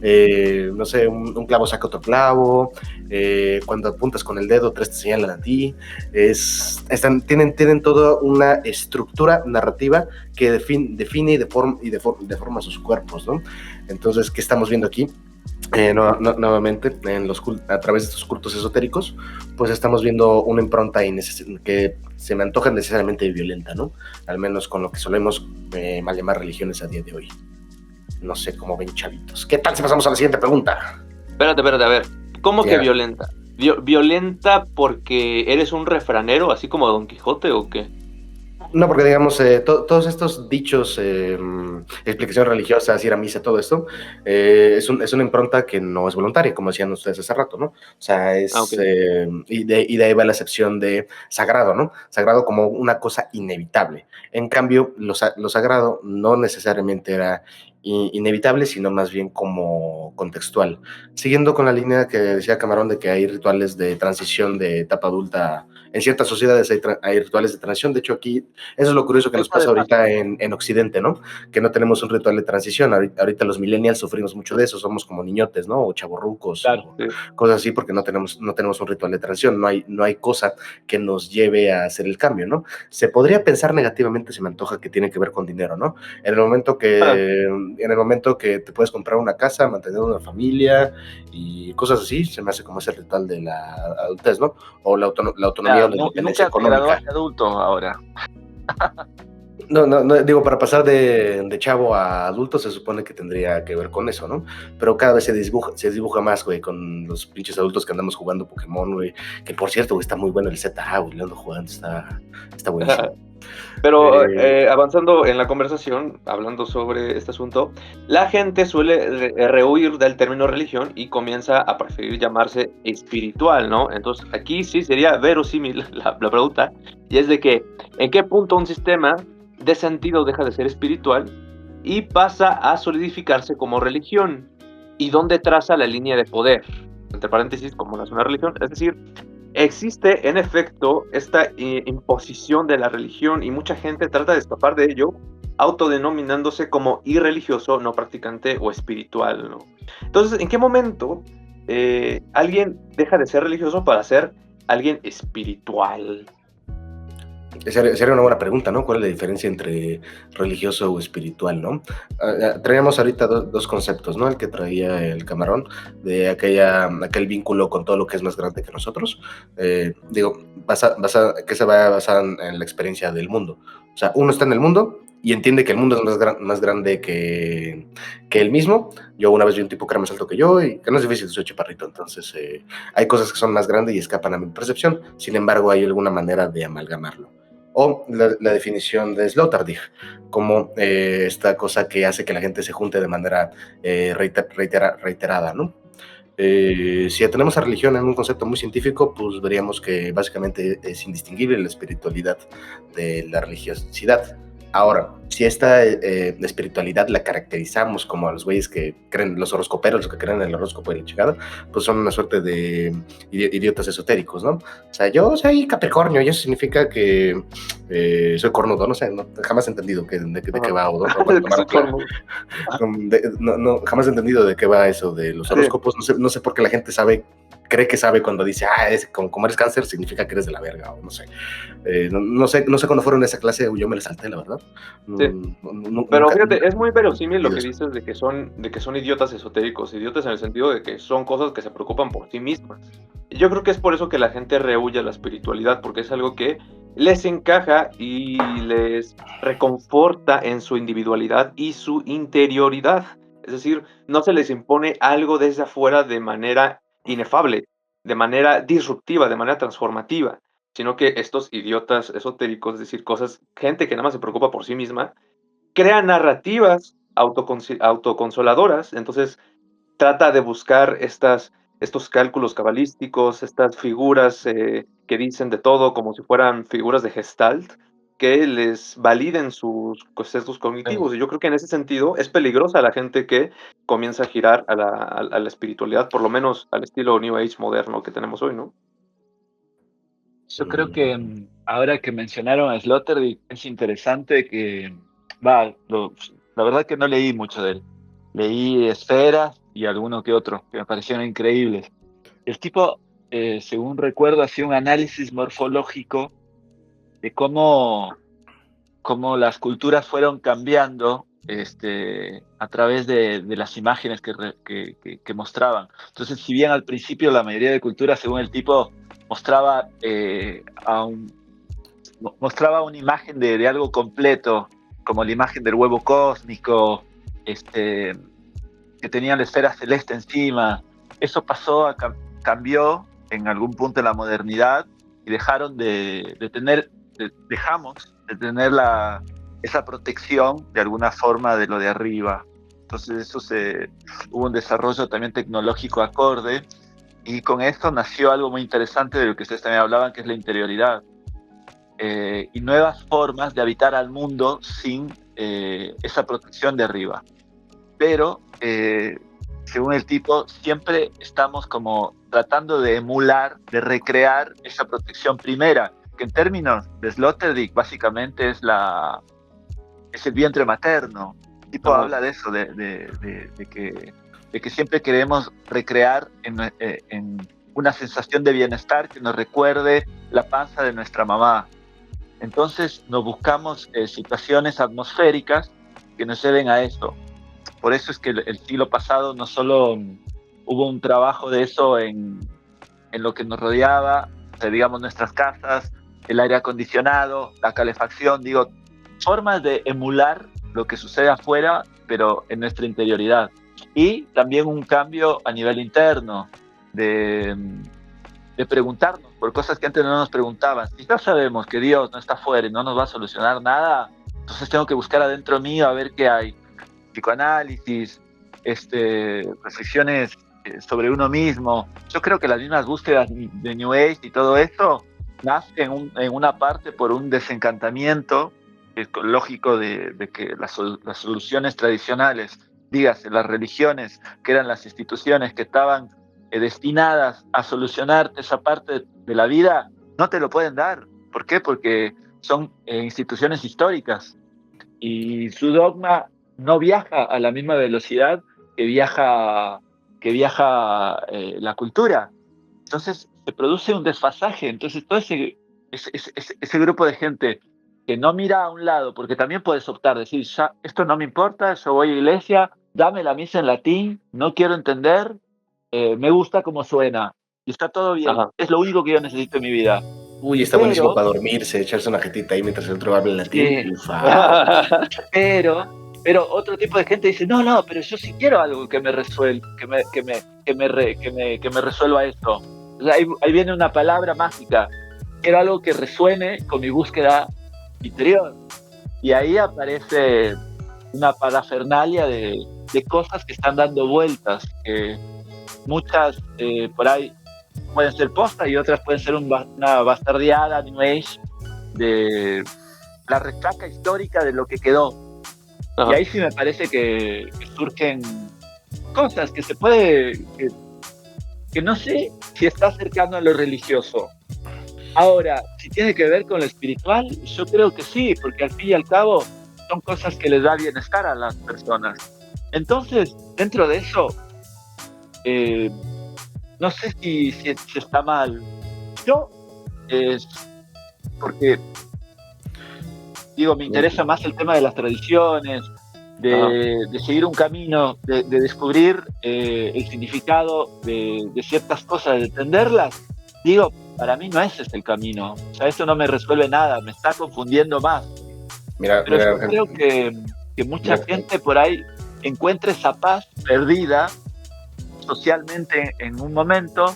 No sé, un clavo saca otro clavo, cuando apuntas con el dedo, tres te señalan a ti. Tienen toda una estructura narrativa que define y deforma sus cuerpos, ¿no? Entonces, ¿qué estamos viendo aquí? Nuevamente, a través de estos cultos esotéricos, pues estamos viendo una impronta que se me antoja necesariamente violenta, ¿no? Al menos con lo que solemos mal llamar religiones a día de hoy. No sé cómo ven, chavitos. ¿Qué tal si pasamos a la siguiente pregunta? Espérate, a ver. ¿Cómo que violenta? ¿Violenta porque eres un refranero, así como Don Quijote, o qué? No, porque digamos, todos estos dichos, explicación religiosa, ir a misa, todo esto, es una impronta que no es voluntaria, como decían ustedes hace rato, ¿no? O sea, y de ahí va la acepción de sagrado, ¿no? Sagrado como una cosa inevitable. En cambio, lo sagrado no necesariamente era inevitable, sino más bien como contextual. Siguiendo con la línea que decía Camarón de que hay rituales de transición de etapa adulta. En ciertas sociedades hay rituales de transición. De hecho, aquí, eso es lo curioso que nos pasa ahorita en Occidente, ¿no? Que no tenemos un ritual de transición. Ahorita los millennials sufrimos mucho de eso. Somos como niñotes, ¿no? O chavorrucos, claro, cosas así, porque no tenemos un ritual de transición. No hay cosa que nos lleve a hacer el cambio, ¿no? Se podría pensar negativamente, se me antoja, que tiene que ver con dinero, ¿no? En el momento que te puedes comprar una casa, mantener una familia y cosas así, se me hace como ese ritual de la adultez, ¿no? O la autonomía. Nunca te graduaste adulto ahora. No, digo, para pasar de chavo a adulto se supone que tendría que ver con eso, ¿no? Pero cada vez se dibuja más, güey, con los pinches adultos que andamos jugando Pokémon, güey. Que por cierto, güey, está muy bueno el ZA, güey, lo ando jugando, está buenísimo. Pero Eh, avanzando en la conversación, hablando sobre este asunto, la gente suele rehuir del término religión y comienza a preferir llamarse espiritual, ¿no? Entonces aquí sí sería verosímil la pregunta, y es de que, ¿en qué punto un sistema de sentido deja de ser espiritual y pasa a solidificarse como religión? ¿Y dónde traza la línea de poder? Entre paréntesis, como no es una religión, es decir, existe en efecto esta imposición de la religión y mucha gente trata de escapar de ello, autodenominándose como irreligioso, no practicante o espiritual, ¿no? Entonces, ¿en qué momento alguien deja de ser religioso para ser alguien espiritual? sería una buena pregunta, ¿no? ¿Cuál es la diferencia entre religioso o espiritual, ¿no? Traíamos ahorita dos conceptos, ¿no? El que traía el camarón, de aquel vínculo con todo lo que es más grande que nosotros. Digo, que se va basado en la experiencia del mundo. O sea, uno está en el mundo y entiende que el mundo es más grande que él mismo. Yo una vez vi un tipo que era más alto que yo y que no es difícil, soy chaparrito, entonces hay cosas que son más grandes y escapan a mi percepción. Sin embargo, hay alguna manera de amalgamarlo. O la definición de Sloterdijk, como esta cosa que hace que la gente se junte de manera reiterada, ¿no? Si tenemos a religión en un concepto muy científico, pues veríamos que básicamente es indistinguible la espiritualidad de la religiosidad. Ahora, si esta espiritualidad la caracterizamos como a los güeyes que creen, los horoscoperos, los que creen en el horóscopo y la chingada, pues son una suerte de idiotas esotéricos, ¿no? O sea, yo soy Capricornio y eso significa que soy cornudo, no sé, jamás he entendido de qué va o cuándo tomarlo. Jamás he entendido de qué va eso de los horóscopos. No sé por qué la gente cree que sabe cuando dice, como eres cáncer, significa que eres de la verga, o no sé. No sé cuándo fueron esa clase, yo me la salté, la verdad. Sí. Pero fíjate, es muy verosímil lo que dices de que son idiotas esotéricos, idiotas en el sentido de que son cosas que se preocupan por sí mismas. Y yo creo que es por eso que la gente rehúye la espiritualidad, porque es algo que les encaja y les reconforta en su individualidad y su interioridad. Es decir, no se les impone algo desde afuera de manera inefable, de manera disruptiva, de manera transformativa, sino que estos idiotas esotéricos, es decir, gente que nada más se preocupa por sí misma, crea narrativas autoconsoladoras, entonces trata de buscar estos cálculos cabalísticos, estas figuras que dicen de todo como si fueran figuras de Gestalt, que les validen sus sesgos cognitivos. Y yo creo que en ese sentido es peligrosa la gente que comienza a girar a la espiritualidad, por lo menos al estilo New Age moderno que tenemos hoy, ¿no? Yo creo que ahora que mencionaron a Sloterdijk, es interesante que, la verdad que no leí mucho de él. Leí Esferas y alguno que otro, que me parecieron increíbles. El tipo, según recuerdo, hacía un análisis morfológico de cómo las culturas fueron cambiando a través de las imágenes que mostraban. Entonces, si bien al principio la mayoría de culturas, según el tipo, mostraba una imagen de algo completo, como la imagen del huevo cósmico, que tenía la esfera celeste encima. Eso cambió en algún punto en la modernidad y dejamos de tener esa protección de alguna forma de lo de arriba. Entonces hubo un desarrollo también tecnológico acorde, y con esto nació algo muy interesante de lo que ustedes también hablaban, que es la interioridad, y nuevas formas de habitar al mundo sin esa protección de arriba. Pero según el tipo, siempre estamos como tratando de emular, de recrear esa protección primera, que en términos de Sloterdijk básicamente es el vientre materno. El tipo habla de eso, de que siempre queremos recrear en una sensación de bienestar que nos recuerde la panza de nuestra mamá. Entonces nos buscamos situaciones atmosféricas que nos lleven a eso. Por eso es que el siglo pasado no solo hubo un trabajo de eso en lo que nos rodeaba, digamos nuestras casas, el aire acondicionado, la calefacción, formas de emular lo que sucede afuera, pero en nuestra interioridad. Y también un cambio a nivel interno, de de preguntarnos por cosas que antes no nos preguntaban. Si ya sabemos que Dios no está afuera y no nos va a solucionar nada, entonces tengo que buscar adentro mío a ver qué hay. Psicoanálisis, reflexiones sobre uno mismo. Yo creo que las mismas búsquedas de New Age y todo eso nace en una parte por un desencantamiento lógico de que las soluciones tradicionales, dígase, las religiones, que eran las instituciones que estaban destinadas a solucionarte esa parte de la vida, no te lo pueden dar. ¿Por qué? Porque son instituciones históricas y su dogma no viaja a la misma velocidad que viaja la cultura. Entonces se produce un desfasaje. Entonces todo ese grupo de gente que no mira a un lado, porque también puedes optar, decir, ya, esto no me importa, yo voy a iglesia, dame la misa en latín, no quiero entender, me gusta cómo suena, y está todo bien, Ajá. es lo único que yo necesito en mi vida. Uy, está buenísimo para dormirse, echarse una jetita ahí mientras el otro habla en latín. Sí. Ufa. Pero otro tipo de gente dice, no, pero yo sí quiero algo que me resuelva, que me resuelva esto. O sea, ahí viene una palabra mágica. Quiero algo que resuene con mi búsqueda interior. Y ahí aparece una parafernalia de cosas que están dando vueltas, que muchas por ahí pueden ser posta y otras pueden ser una bastardeada New Age de la resaca histórica de lo que quedó. Ajá. Y ahí sí me parece que surgen cosas que se puede, que no sé si está cercano a lo religioso. Ahora, si tiene que ver con lo espiritual, yo creo que sí, porque al fin y al cabo son cosas que les da bienestar a las personas. Entonces, dentro de eso, no sé si está mal. Yo, porque, digo, me interesa más el tema de las tradiciones, de seguir un camino, de descubrir el significado de ciertas cosas, de entenderlas. Digo, para mí no ese es el camino. O sea, eso no me resuelve nada, me está confundiendo más. Pero yo creo que mucha gente por ahí encuentra esa paz perdida socialmente en un momento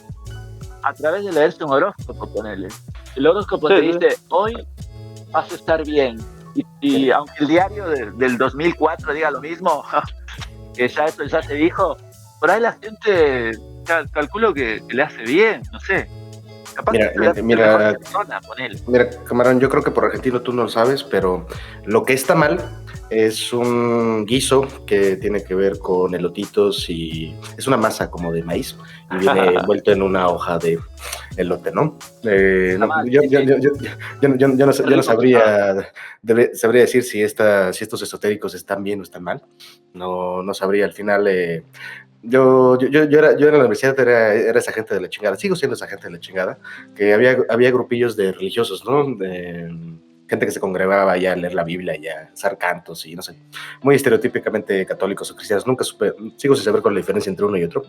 a través de leerse un horóscopo, ponele. El horóscopo te dice, hoy vas a estar bien. Y aunque el diario del 2004 diga lo mismo, que ya eso ya se dijo, por ahí la gente calculo que le hace bien, no sé. Capaz mira, Camarón, yo creo que por argentino tú no lo sabes, pero lo que está mal es un guiso que tiene que ver con elotitos y es una masa como de maíz y viene envuelto en una hoja de elote, ¿no? Yo no sabría decir si estos esotéricos están bien o están mal. No sabría. Al final, yo en la universidad era esa gente de la chingada, sigo siendo esa gente de la chingada, que había grupillos de religiosos, ¿no? Gente que se congregaba ya a leer la Biblia y a usar cantos y no sé, muy estereotípicamente católicos o cristianos. Nunca sigo sin saber cuál es la diferencia entre uno y otro.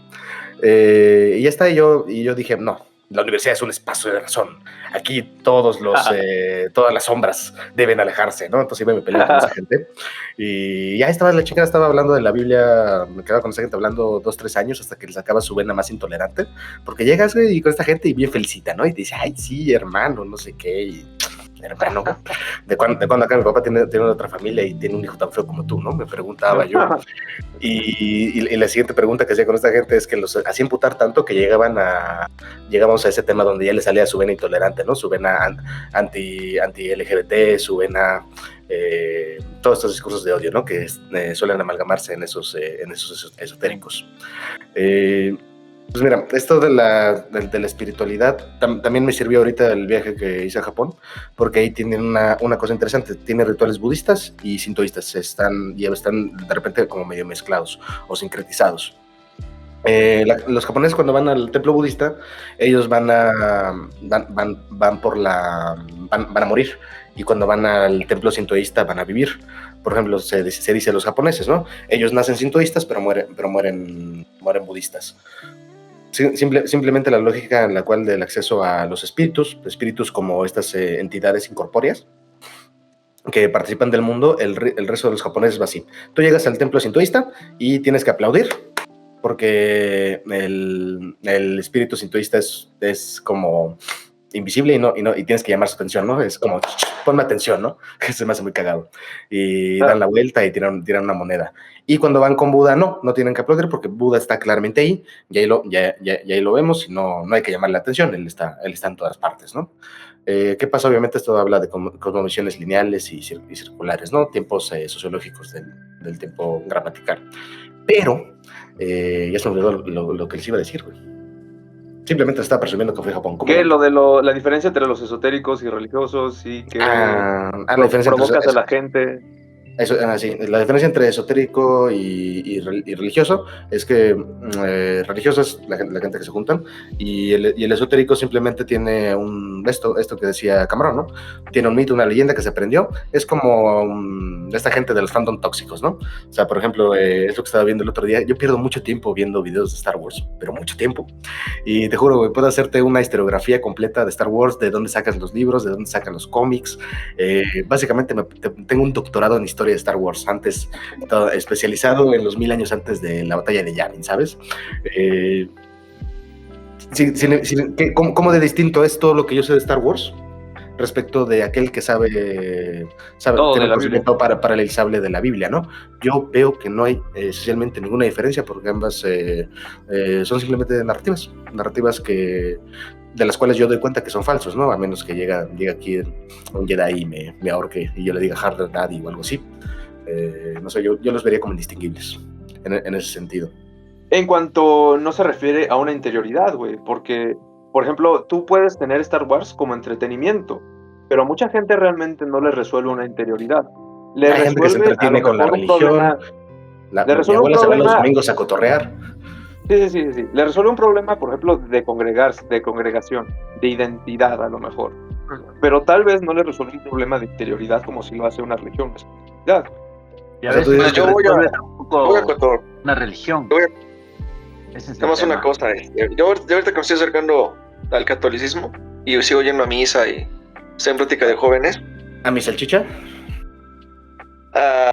Y ya está, y yo dije, no, la universidad es un espacio de razón. Aquí todas las sombras deben alejarse, ¿no? Entonces iba y me peleé con esa gente. Y ya estaba la chica, estaba hablando de la Biblia, me quedaba con esa gente hablando 2-3 años hasta que le sacaba su vena más intolerante, porque llegas, güey, y con esta gente y bien felicita, ¿no? Y te dice, ay, sí, hermano, no sé qué, y hermano, ¿de cuándo acá mi papá tiene otra familia y tiene un hijo tan feo como tú, ¿no? Me preguntaba yo. Y la siguiente pregunta que hacía con esta gente es que los hacía imputar tanto que llegamos a ese tema donde ya le salía su vena intolerante, ¿no? Su vena anti-LGBT, su vena, todos estos discursos de odio, ¿no? Que suelen amalgamarse en esos esotéricos. Pues mira, esto de la estespiritualidad también me sirvió ahorita el viaje que hice a Japón, porque ahí tienen una cosa interesante, tienen rituales budistas y sintoístas, están de repente como medio mezclados o sincretizados. Los japoneses cuando van al templo budista, ellos van a morir, y cuando van al templo sintoísta van a vivir. Por ejemplo, se dice a los japoneses, ¿no? Ellos nacen sintoístas, pero mueren budistas. Simplemente la lógica en la cual del acceso a los espíritus como estas entidades incorpóreas que participan del mundo, el resto de los japoneses va así. Tú llegas al templo sintoísta y tienes que aplaudir porque el espíritu sintoísta es como invisible y tienes que llamar su atención, ¿no? Es como, ponme atención, ¿no? Que se me hace muy cagado. Y dan la vuelta y tiran una moneda. Y cuando van con Buda, no tienen que aplaudir porque Buda está claramente ahí, y ahí lo vemos, y no hay que llamarle la atención, él está en todas partes, ¿no? ¿Qué pasa? Obviamente esto habla de cosmovisiones lineales y circulares, ¿no? Tiempos sociológicos del tiempo gramatical. Pero, ya se me olvidó lo que les iba a decir, güey. Simplemente estaba presumiendo que fui a Japón. ¿Qué? La diferencia entre los esotéricos y religiosos y que la diferencia provocas entre a la gente. Eso, sí, la diferencia entre esotérico y religioso es que religioso es la gente que se juntan, y el esotérico simplemente tiene esto que decía Camarón, ¿no? Tiene un mito, una leyenda que se aprendió. Es como esta gente de los fandom tóxicos, ¿no? O sea, por ejemplo, es lo que estaba viendo el otro día. Yo pierdo mucho tiempo viendo videos de Star Wars, pero mucho tiempo. Y te juro, güey, puedo hacerte una historiografía completa de Star Wars, de dónde sacan los libros, de dónde sacan los cómics. Básicamente tengo un doctorado en historia de Star Wars, antes especializado en los 1000 años antes de la batalla de Yavin, ¿sabes? ¿Cómo de distinto es todo lo que yo sé de Star Wars respecto de aquel que sabe tener conocimiento paralelizable de la Biblia, ¿no? Yo veo que no hay esencialmente ninguna diferencia, porque ambas son simplemente narrativas de las cuales yo doy cuenta que son falsos, ¿no? A menos que llega aquí un Jedi y me ahorque y yo le diga Hard Daddy o algo así. No sé, yo los vería como indistinguibles en ese sentido. En cuanto no se refiere a una interioridad, güey, porque, por ejemplo, tú puedes tener Star Wars como entretenimiento, pero a mucha gente realmente no le resuelve una interioridad. Hay gente que se entretiene con la religión. Mi abuela se va los domingos a cotorrear. Sí. Le resuelve un problema, por ejemplo, de congregación, de identidad a lo mejor. Pero tal vez no le resuelve un problema de interioridad como si lo hace una religión. Y a veces yo voy a una religión. Hacemos una cosa. Yo ahorita que me estoy acercando al catolicismo y sigo yendo a misa y estoy en plática de jóvenes. ¿A mi salchicha? A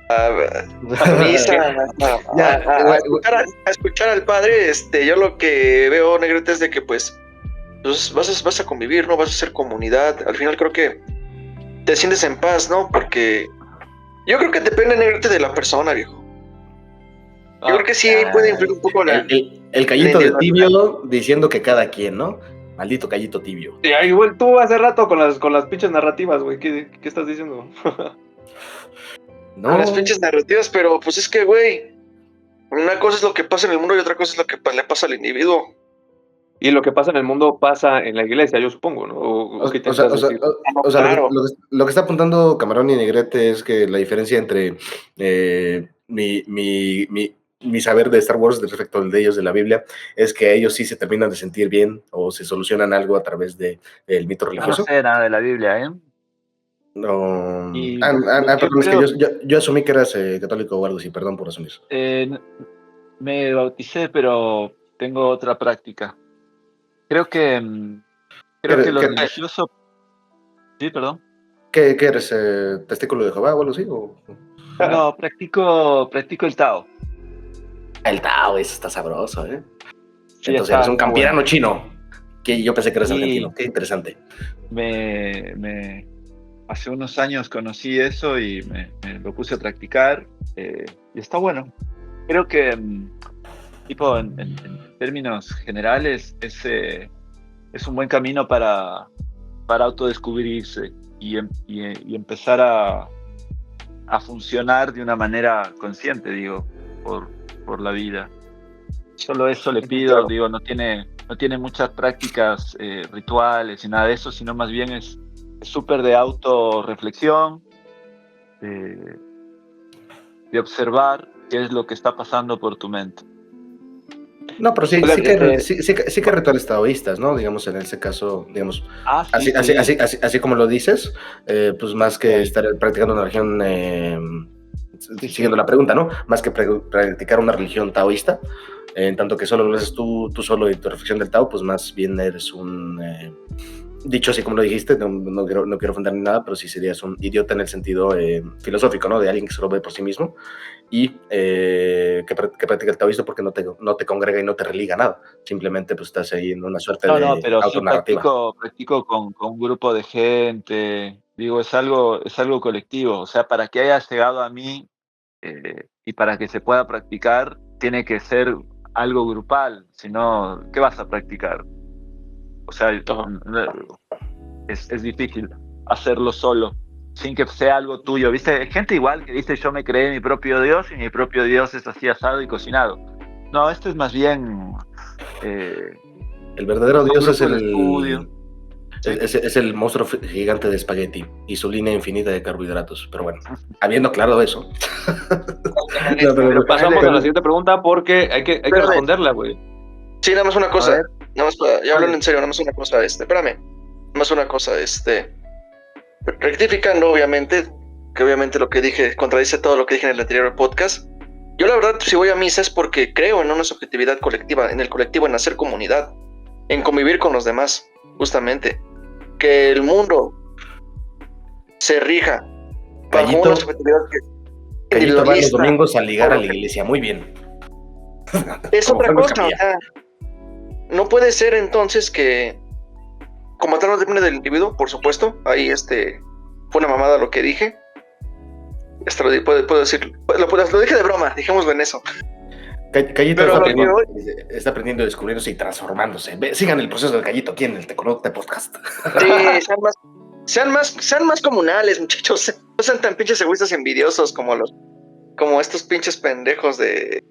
misa, a escuchar al padre. Yo lo que veo, Negrete, es de que pues vas a convivir, ¿no? Vas a hacer comunidad. Al final creo que te sientes en paz, ¿no? Porque yo creo que depende, Negrete, de la persona, viejo. Yo creo que sí puede influir un poco el callito de tibio diciendo que cada quien, ¿no? Maldito callito tibio. Sí, igual tú hace rato con las pinches narrativas, güey. ¿Qué estás diciendo? No. Con las pinches narrativas, pero pues es que, güey, una cosa es lo que pasa en el mundo y otra cosa es lo que le pasa al individuo. Y lo que pasa en el mundo pasa en la iglesia, yo supongo, ¿no? O sea, claro. lo que está apuntando Camarón y Negrete es que la diferencia entre mi saber de Star Wars respecto al de ellos de la Biblia es que ellos sí se terminan de sentir bien o se solucionan algo a través del mito religioso. No sé nada de la Biblia, ¿eh? No. Perdón, es que yo asumí que eras católico o algo así, perdón por asumir. Me bauticé, pero tengo otra práctica. Creo que lo religioso... Sí, perdón. ¿Qué eres? ¿Testículo de Jehová o algo así? No, practico el Tao. El Tao, eso está sabroso, ¿eh? Sí, entonces eres un campirano chino. Que yo pensé que eres argentino. Qué interesante. Hace unos años conocí eso y me lo puse a practicar. Y está bueno. Creo que, tipo, en términos generales, es un buen camino para autodescubrirse y empezar a funcionar de una manera consciente, digo, por la vida. Solo eso le pido, digo, no tiene muchas prácticas rituales y nada de eso, sino más bien es súper de autorreflexión, de observar qué es lo que está pasando por tu mente. No, pero sí que rituales taoístas, ¿no? Digamos, en ese caso, digamos, así como lo dices, pues más que estar practicando una religión, siguiendo la pregunta, ¿no? Más que practicar una religión taoísta, en tanto que solo lo haces tú solo y tu reflexión del Tao, pues más bien eres dicho así como lo dijiste, no quiero ofender ni nada, pero sí serías un idiota en el sentido filosófico, ¿no? De alguien que solo ve por sí mismo y que practica el taoísmo porque no te congrega y no te religa nada. Simplemente pues estás ahí en una suerte No, de pero sí autonarrativa. practico con un grupo de gente. Digo, es algo colectivo. O sea, para que haya llegado a mí y para que se pueda practicar, tiene que ser algo grupal. Si no, ¿qué vas a practicar? O sea, es difícil hacerlo solo, sin que sea algo tuyo. ¿Viste? Hay gente igual que dice, yo me creé mi propio Dios y mi propio Dios es así asado y cocinado. No, esto es más bien... El verdadero Dios es de estudio. es el monstruo gigante de espagueti y su línea infinita de carbohidratos. Pero bueno, habiendo aclarado eso. No, pero pasamos a la siguiente pregunta porque hay que responderla, güey. Sí, nada más una cosa. ver. Nada más ya hablando en serio, nada más una cosa, espérame. Nada más una cosa, rectificando, obviamente, que obviamente lo que dije contradice todo lo que dije en el anterior podcast. Yo la verdad, si voy a misa es porque creo en una subjetividad colectiva, en el colectivo, en hacer comunidad, en convivir con los demás, justamente. Que el mundo se rija bajo una subjetividad Callito va los domingos a ligar a la iglesia, muy bien. Es otra cosa, o sea, no puede ser entonces que, como tal no depende del individuo, por supuesto, ahí fue una mamada lo que dije. Esto puedo decir, lo dije de broma, dejémoslo en eso. Callito está aprendiendo a descubrirse y transformándose. Sigan el proceso de Callito aquí en el Tecolote Podcast. Sí, sean más comunales, muchachos. No sean tan pinches egoístas y envidiosos como estos pinches pendejos de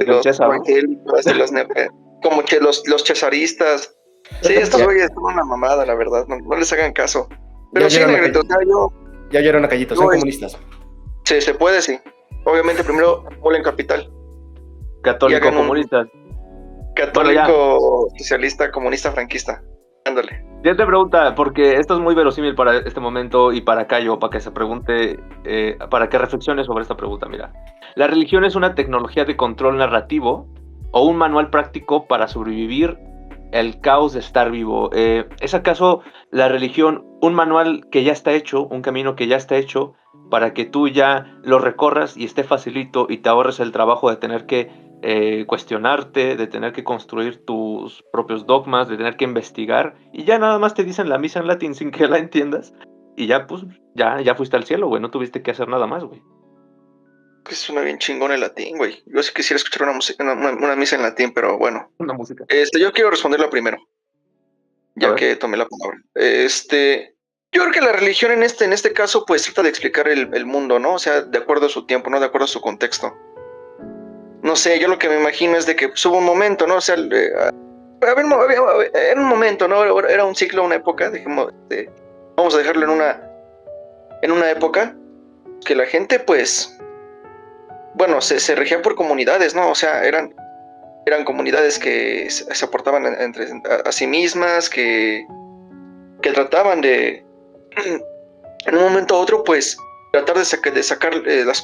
los evangélicos, como que los chesaristas. Sí, estos güeyes son una mamada, la verdad. No les hagan caso. Pero sí, negrito, o sea, ya oyeron a Callito, son comunistas. Sí, se puede, sí. Obviamente, primero, en capital. Católico comunista. Católico, socialista, comunista, franquista. Ándale. Ya te pregunta, porque esto es muy verosímil para este momento y para Cayo, para que se pregunte, para que reflexione sobre esta pregunta. Mira, ¿la religión es una tecnología de control narrativo o un manual práctico para sobrevivir el caos de estar vivo? ¿Es acaso la religión un manual que ya está hecho, un camino que ya está hecho para que tú ya lo recorras y esté facilito y te ahorres el trabajo de tener que cuestionarte, de tener que construir tus propios dogmas, de tener que investigar, y ya nada más te dicen la misa en latín sin que la entiendas, y ya pues, ya fuiste al cielo, güey, no tuviste que hacer nada más, güey? Que suena bien chingón el latín, güey. Yo sí quisiera escuchar una misa en latín, pero bueno. Una música. Yo quiero responderla primero, ya que tomé la palabra. Yo creo que la religión en este caso, pues trata de explicar el mundo, ¿no? O sea, de acuerdo a su tiempo, ¿no? De acuerdo a su contexto. No sé, yo lo que me imagino es de que hubo un momento, ¿no? O sea, era un momento, ¿no? Era un ciclo, una época, vamos a dejarlo en una época que la gente, pues, bueno, se regía por comunidades, ¿no? O sea, eran comunidades que se aportaban a sí mismas, que trataban de, en un momento u otro, pues, tratar de sacar las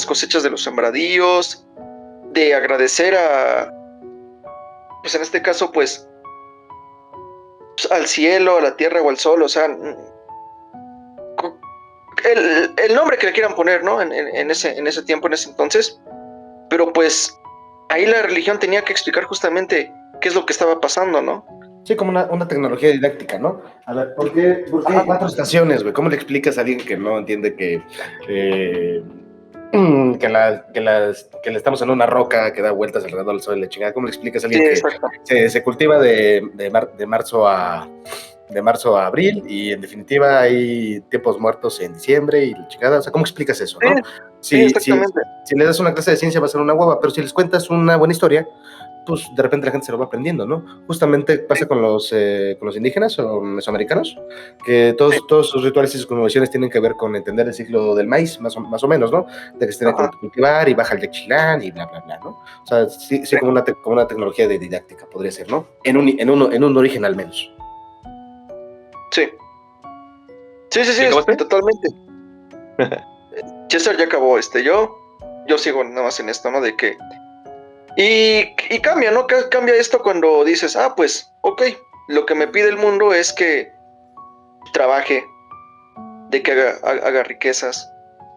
cosechas de los sembradíos, de agradecer pues en este caso, pues, al cielo, a la tierra o al sol, o sea, el nombre que le quieran poner, ¿no? En ese tiempo, en ese entonces, pero pues ahí la religión tenía que explicar justamente qué es lo que estaba pasando, ¿no? Sí, como una tecnología didáctica, ¿no? A ver, ¿por qué hay 4 estaciones, güey? ¿Cómo le explicas a alguien que no entiende que estamos en una roca que da vueltas alrededor del sol y la chingada? ¿Cómo le explicas a alguien que se cultiva de marzo a abril y en definitiva hay tiempos muertos en diciembre y la chingada? O sea, ¿cómo explicas eso, no? Sí, exactamente. Si le das una clase de ciencia va a ser una hueva, pero si les cuentas una buena historia, pues de repente la gente se lo va aprendiendo, ¿no? Justamente pasa con los indígenas o mesoamericanos, que todos sus rituales y sus conmemoraciones tienen que ver con entender el ciclo del maíz, más o menos, ¿no? De que se tiene que cultivar y baja el yachilán y bla, bla, bla, ¿no? O sea, sí como una tecnología de didáctica podría ser, ¿no? En un origen al menos. Sí, totalmente. César ya acabó, yo sigo nada más en esto, ¿no? De que y cambia, ¿no? Cambia esto cuando dices, pues, ok, Lo que me pide el mundo es que trabaje, de que haga riquezas,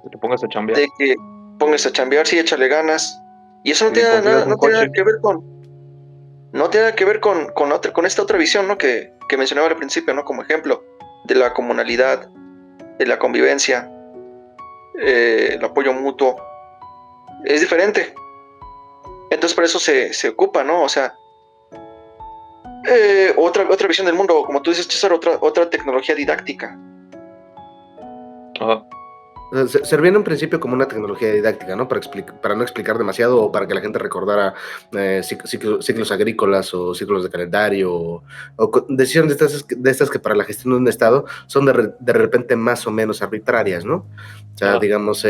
Que te pongas a chambear. de que pongas a chambear, sí, échale ganas. Y eso no Que tiene consigas nada, un no tiene nada coche. que ver no tiene nada que ver con esta otra visión, ¿no? Que mencionaba al principio, ¿no? Como ejemplo, de la comunalidad, de la convivencia, el apoyo mutuo. Es diferente. Entonces por eso se ocupa, ¿no? O sea, otra visión del mundo, como tú dices, César, otra tecnología didáctica. Ajá. O sea, servía en un principio como una tecnología didáctica, ¿no? Para no explicar demasiado o para que la gente recordara ciclos agrícolas o ciclos de calendario o decisiones de estas que para la gestión de un estado son de repente más o menos arbitrarias, ¿no? O sea, digamos,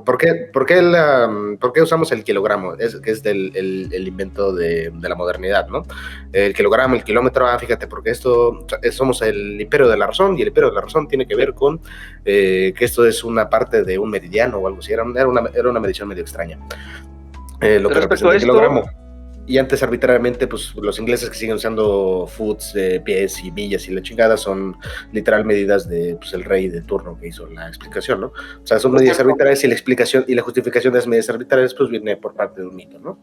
¿por qué usamos el kilogramo? Que es el invento de la modernidad, ¿no? El kilogramo, el kilómetro, fíjate, porque somos el imperio de la razón y el imperio de la razón tiene que ver con que esto es una parte de un meridiano o algo así, era una medición medio extraña, lo que representa el kilogramo. Y antes arbitrariamente, pues los ingleses que siguen usando foots de pies y millas y la chingada son literal medidas de pues, el rey de turno que hizo la explicación, ¿no? O sea, son medidas arbitrarias y la explicación y la justificación de las medidas arbitrarias pues viene por parte de un mito, ¿no?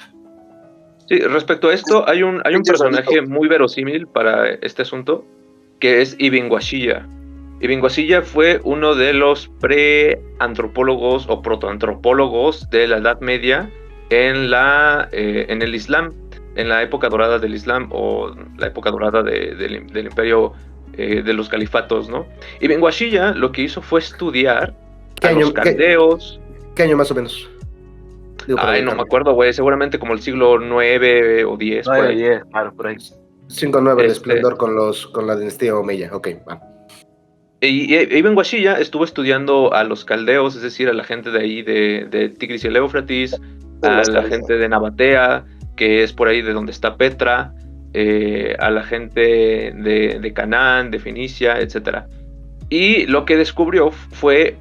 Sí, respecto a esto, hay un personaje muy verosímil para este asunto, que es Ibn Washiyya. Ibn Washiyya fue uno de los pre-antropólogos o protoantropólogos de la Edad Media en el Islam, en la época dorada del Islam o la época dorada del imperio de los califatos, ¿no? Ibn Washiyya lo que hizo fue estudiar a los caldeos. ¿Qué año más o menos? Ay, no me acuerdo, güey, seguramente como el siglo 9 o 10. 9 o 10, claro, por ahí. 5-9, el esplendor con la dinastía Omeya, ok, va. Y Ibn Washiyya estuvo estudiando a los caldeos, es decir, a la gente de ahí de Tigris y el Éufrates, a la gente de Nabatea, que es por ahí de donde está Petra, a la gente de Canaán, de Fenicia, etc. Y lo que descubrió fue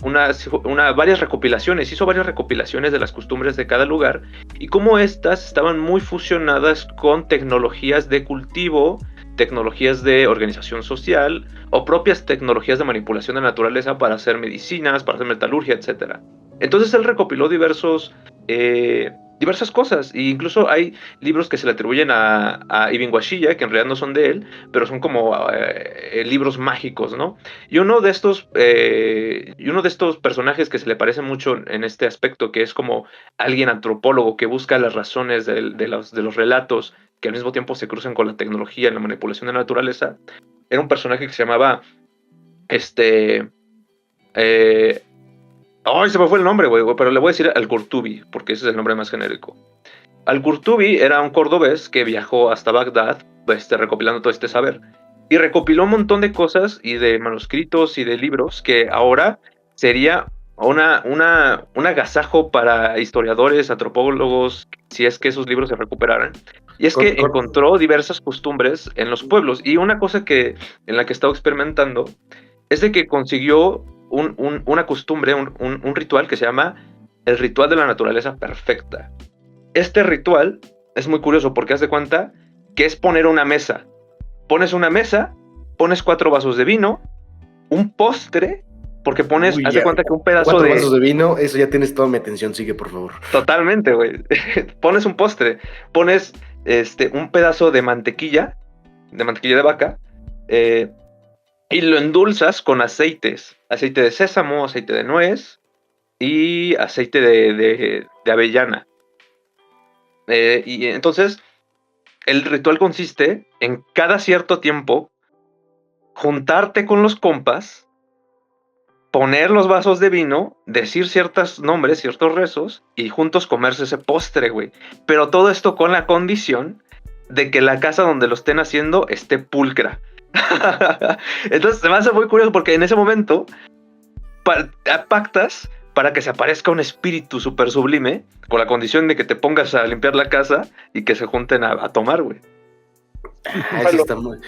varias recopilaciones, hizo varias recopilaciones de las costumbres de cada lugar y cómo estas estaban muy fusionadas con tecnologías de cultivo, tecnologías de organización social o propias tecnologías de manipulación de la naturaleza para hacer medicinas, para hacer metalurgia, etc. Entonces él recopiló diversas cosas, e incluso hay libros que se le atribuyen a Ibn Washiyya, que en realidad no son de él, pero son como libros mágicos, ¿no? Y uno de estos personajes que se le parece mucho en este aspecto, que es como alguien antropólogo que busca las razones de los relatos que al mismo tiempo se cruzan con la tecnología y la manipulación de la naturaleza, era un personaje que se llamaba se me fue el nombre, güey, pero le voy a decir Al-Qurtubi, porque ese es el nombre más genérico. Al-Qurtubi era un cordobés que viajó hasta Bagdad, recopilando todo este saber, y recopiló un montón de cosas y de manuscritos y de libros que ahora sería un agasajo para historiadores, antropólogos, si es que esos libros se recuperaran. Y es que encontró diversas costumbres en los pueblos, y una cosa en la que he estado experimentando es de que consiguió una costumbre, un ritual que se llama el ritual de la naturaleza perfecta. Este ritual es muy curioso porque haz de cuenta que es poner una mesa. Pones una mesa, pones 4 vasos de vino, un postre, porque haz de cuenta que un pedazo 4 vasos de vino, eso ya tienes toda mi atención, sigue por favor. Totalmente, güey. Pones un postre, pones un pedazo de mantequilla de vaca, y lo endulzas con aceite de sésamo, aceite de nuez y aceite de avellana. Y entonces el ritual consiste en cada cierto tiempo juntarte con los compas, poner los vasos de vino, decir ciertos nombres, ciertos rezos y juntos comerse ese postre, güey. Pero todo esto con la condición de que la casa donde lo estén haciendo esté pulcra. Entonces se me hace muy curioso porque en ese momento pactas para que se aparezca un espíritu súper sublime con la condición de que te pongas a limpiar la casa y que se junten a tomar, güey. Eso está muy...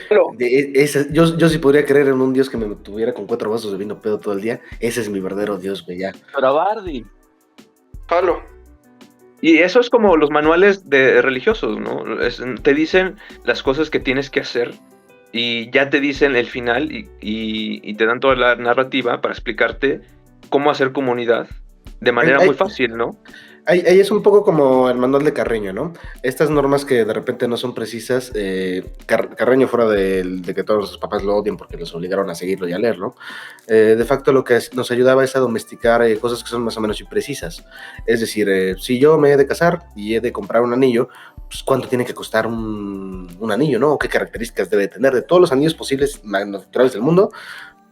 Yo sí podría creer en un dios que me tuviera con 4 vasos de vino pedo todo el día. Ese es mi verdadero dios, güey, ya. Pero Bardi. Jalo. Y eso es como los manuales de religiosos, ¿no? Te dicen las cosas que tienes que hacer y ya te dicen el final y te dan toda la narrativa para explicarte cómo hacer comunidad de manera muy fácil, ¿no? Ahí es un poco como el manual de Carreño, ¿no? Estas normas que de repente no son precisas, Carreño fuera de que todos sus papás lo odien porque los obligaron a seguirlo y a leerlo, de facto lo que nos ayudaba es a domesticar cosas que son más o menos imprecisas. Es decir, si yo me he de casar y he de comprar un anillo, pues ¿cuánto tiene que costar un anillo, ¿no? ¿O qué características debe tener? De todos los anillos posibles naturales del mundo,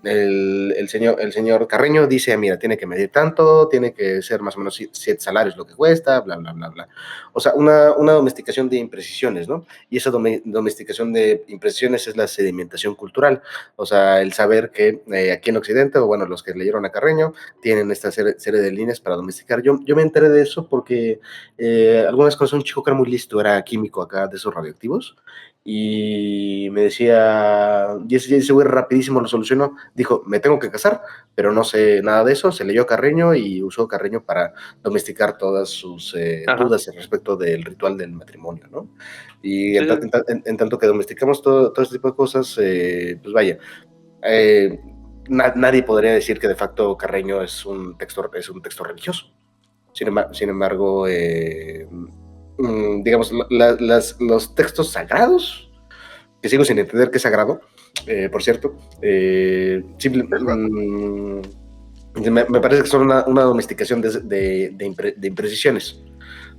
el señor Carreño dice, mira, tiene que medir tanto, tiene que ser más o menos 7 salarios lo que cuesta, bla, bla, bla, bla. O sea, una domesticación de imprecisiones, ¿no? Y esa domesticación de imprecisiones es la sedimentación cultural, o sea, el saber que aquí en Occidente, o bueno, los que leyeron a Carreño, tienen esta serie de líneas para domesticar. Yo me enteré de eso porque algunas cosas, un chico que era muy listo, era químico acá de esos radioactivos, y me decía, y ese güey rapidísimo lo solucionó, dijo, me tengo que casar, pero no sé nada de eso, se leyó a Carreño y usó Carreño para domesticar todas sus dudas respecto del ritual del matrimonio, ¿no? Y Sí. en tanto que domesticamos todo este tipo de cosas, pues vaya, nadie podría decir que de facto Carreño es un texto religioso. Sin embargo, digamos, los textos sagrados, que sigo sin entender qué es sagrado, por cierto, me parece que son una domesticación de imprecisiones.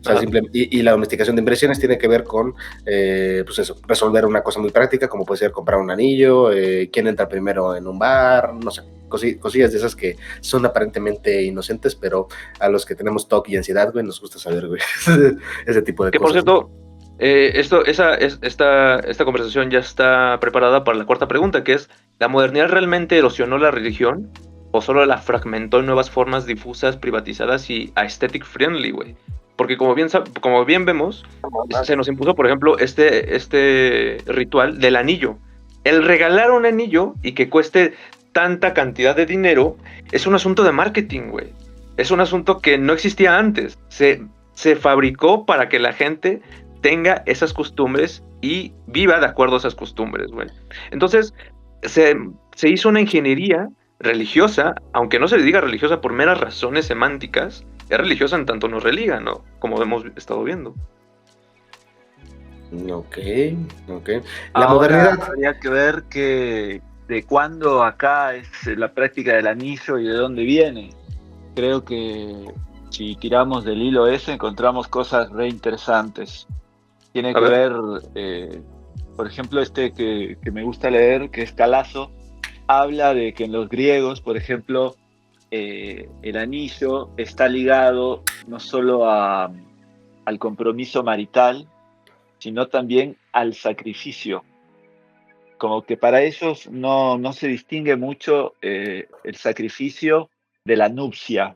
O sea, y la domesticación de impresiones tiene que ver con, pues eso, resolver una cosa muy práctica, como puede ser comprar un anillo, quién entra primero en un bar, no sé, cosillas de esas que son aparentemente inocentes, pero a los que tenemos TOC y ansiedad, güey, nos gusta saber, güey, ese tipo de que cosas. por cierto, esta conversación ya está preparada para la cuarta pregunta, que es, ¿la modernidad realmente erosionó la religión o solo la fragmentó en nuevas formas difusas, privatizadas y aesthetic friendly, güey? Porque como bien vemos, se nos impuso, por ejemplo, este ritual del anillo. El regalar un anillo y que cueste tanta cantidad de dinero es un asunto de marketing, güey. Es un asunto que no existía antes. Se fabricó para que la gente tenga esas costumbres y viva de acuerdo a esas costumbres, güey. Entonces, se hizo una ingeniería religiosa, aunque no se le diga religiosa por meras razones semánticas, es religiosa en tanto nos religa, ¿no? Como hemos estado viendo. Ok. La modernidad. Habría que ver de cuándo acá es la práctica del anillo y de dónde viene. Creo que si tiramos del hilo ese encontramos cosas re interesantes. Tiene que ver, por ejemplo, que me gusta leer, que es Calazo, habla de que en los griegos, por ejemplo, el anillo está ligado no solo al compromiso marital, sino también al sacrificio. Como que para ellos no se distingue mucho el sacrificio de la nupcia.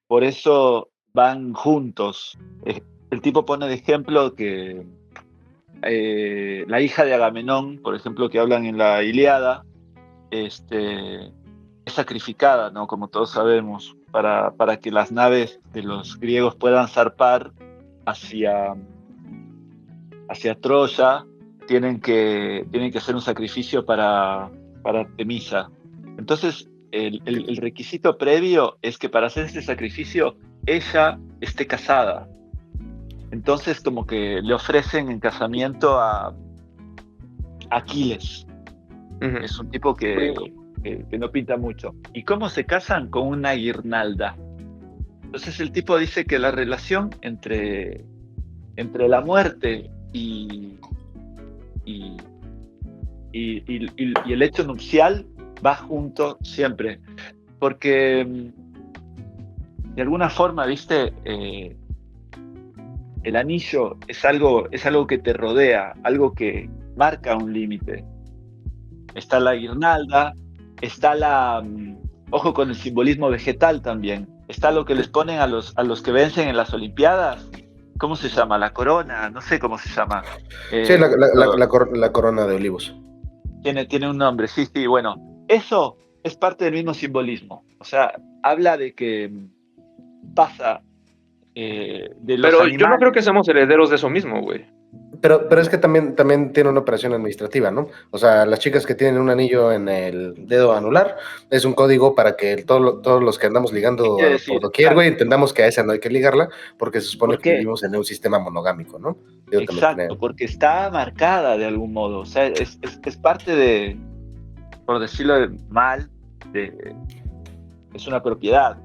Por eso van juntos. El tipo pone de ejemplo que la hija de Agamenón, por ejemplo, que hablan en la Ilíada, es sacrificada, ¿no? Como todos sabemos, para que las naves de los griegos puedan zarpar hacia Troya, tienen que hacer un sacrificio para Artemisa. Entonces, el requisito previo es que para hacer este sacrificio ella esté casada. Entonces, como que le ofrecen en casamiento a Aquiles. Uh-huh. Es un tipo que no pinta mucho. ¿Y cómo se casan? Con una guirnalda. Entonces el tipo dice que la relación entre la muerte y el hecho nupcial va junto siempre. Porque de alguna forma, ¿viste? El anillo es algo que te rodea, algo que marca un límite. Está la guirnalda, está ojo con el simbolismo vegetal también. Está lo que les ponen a los que vencen en las Olimpiadas. ¿Cómo se llama? La corona, no sé cómo se llama. Sí, la corona de olivos. Tiene un nombre, sí, bueno. Eso es parte del mismo simbolismo. O sea, habla de que pasa de los Pero animales. yo no creo que seamos herederos de eso mismo, güey. Pero es que también tiene una operación administrativa, ¿no? O sea, las chicas que tienen un anillo en el dedo anular es un código para que todos los que andamos ligando Quiere por decir, doquier, güey, entendamos que a esa no hay que ligarla porque se supone que porque, vivimos en un sistema monogámico, ¿no? Yo también exacto, porque está marcada de algún modo. O sea, es parte de, por decirlo mal, es una propiedad.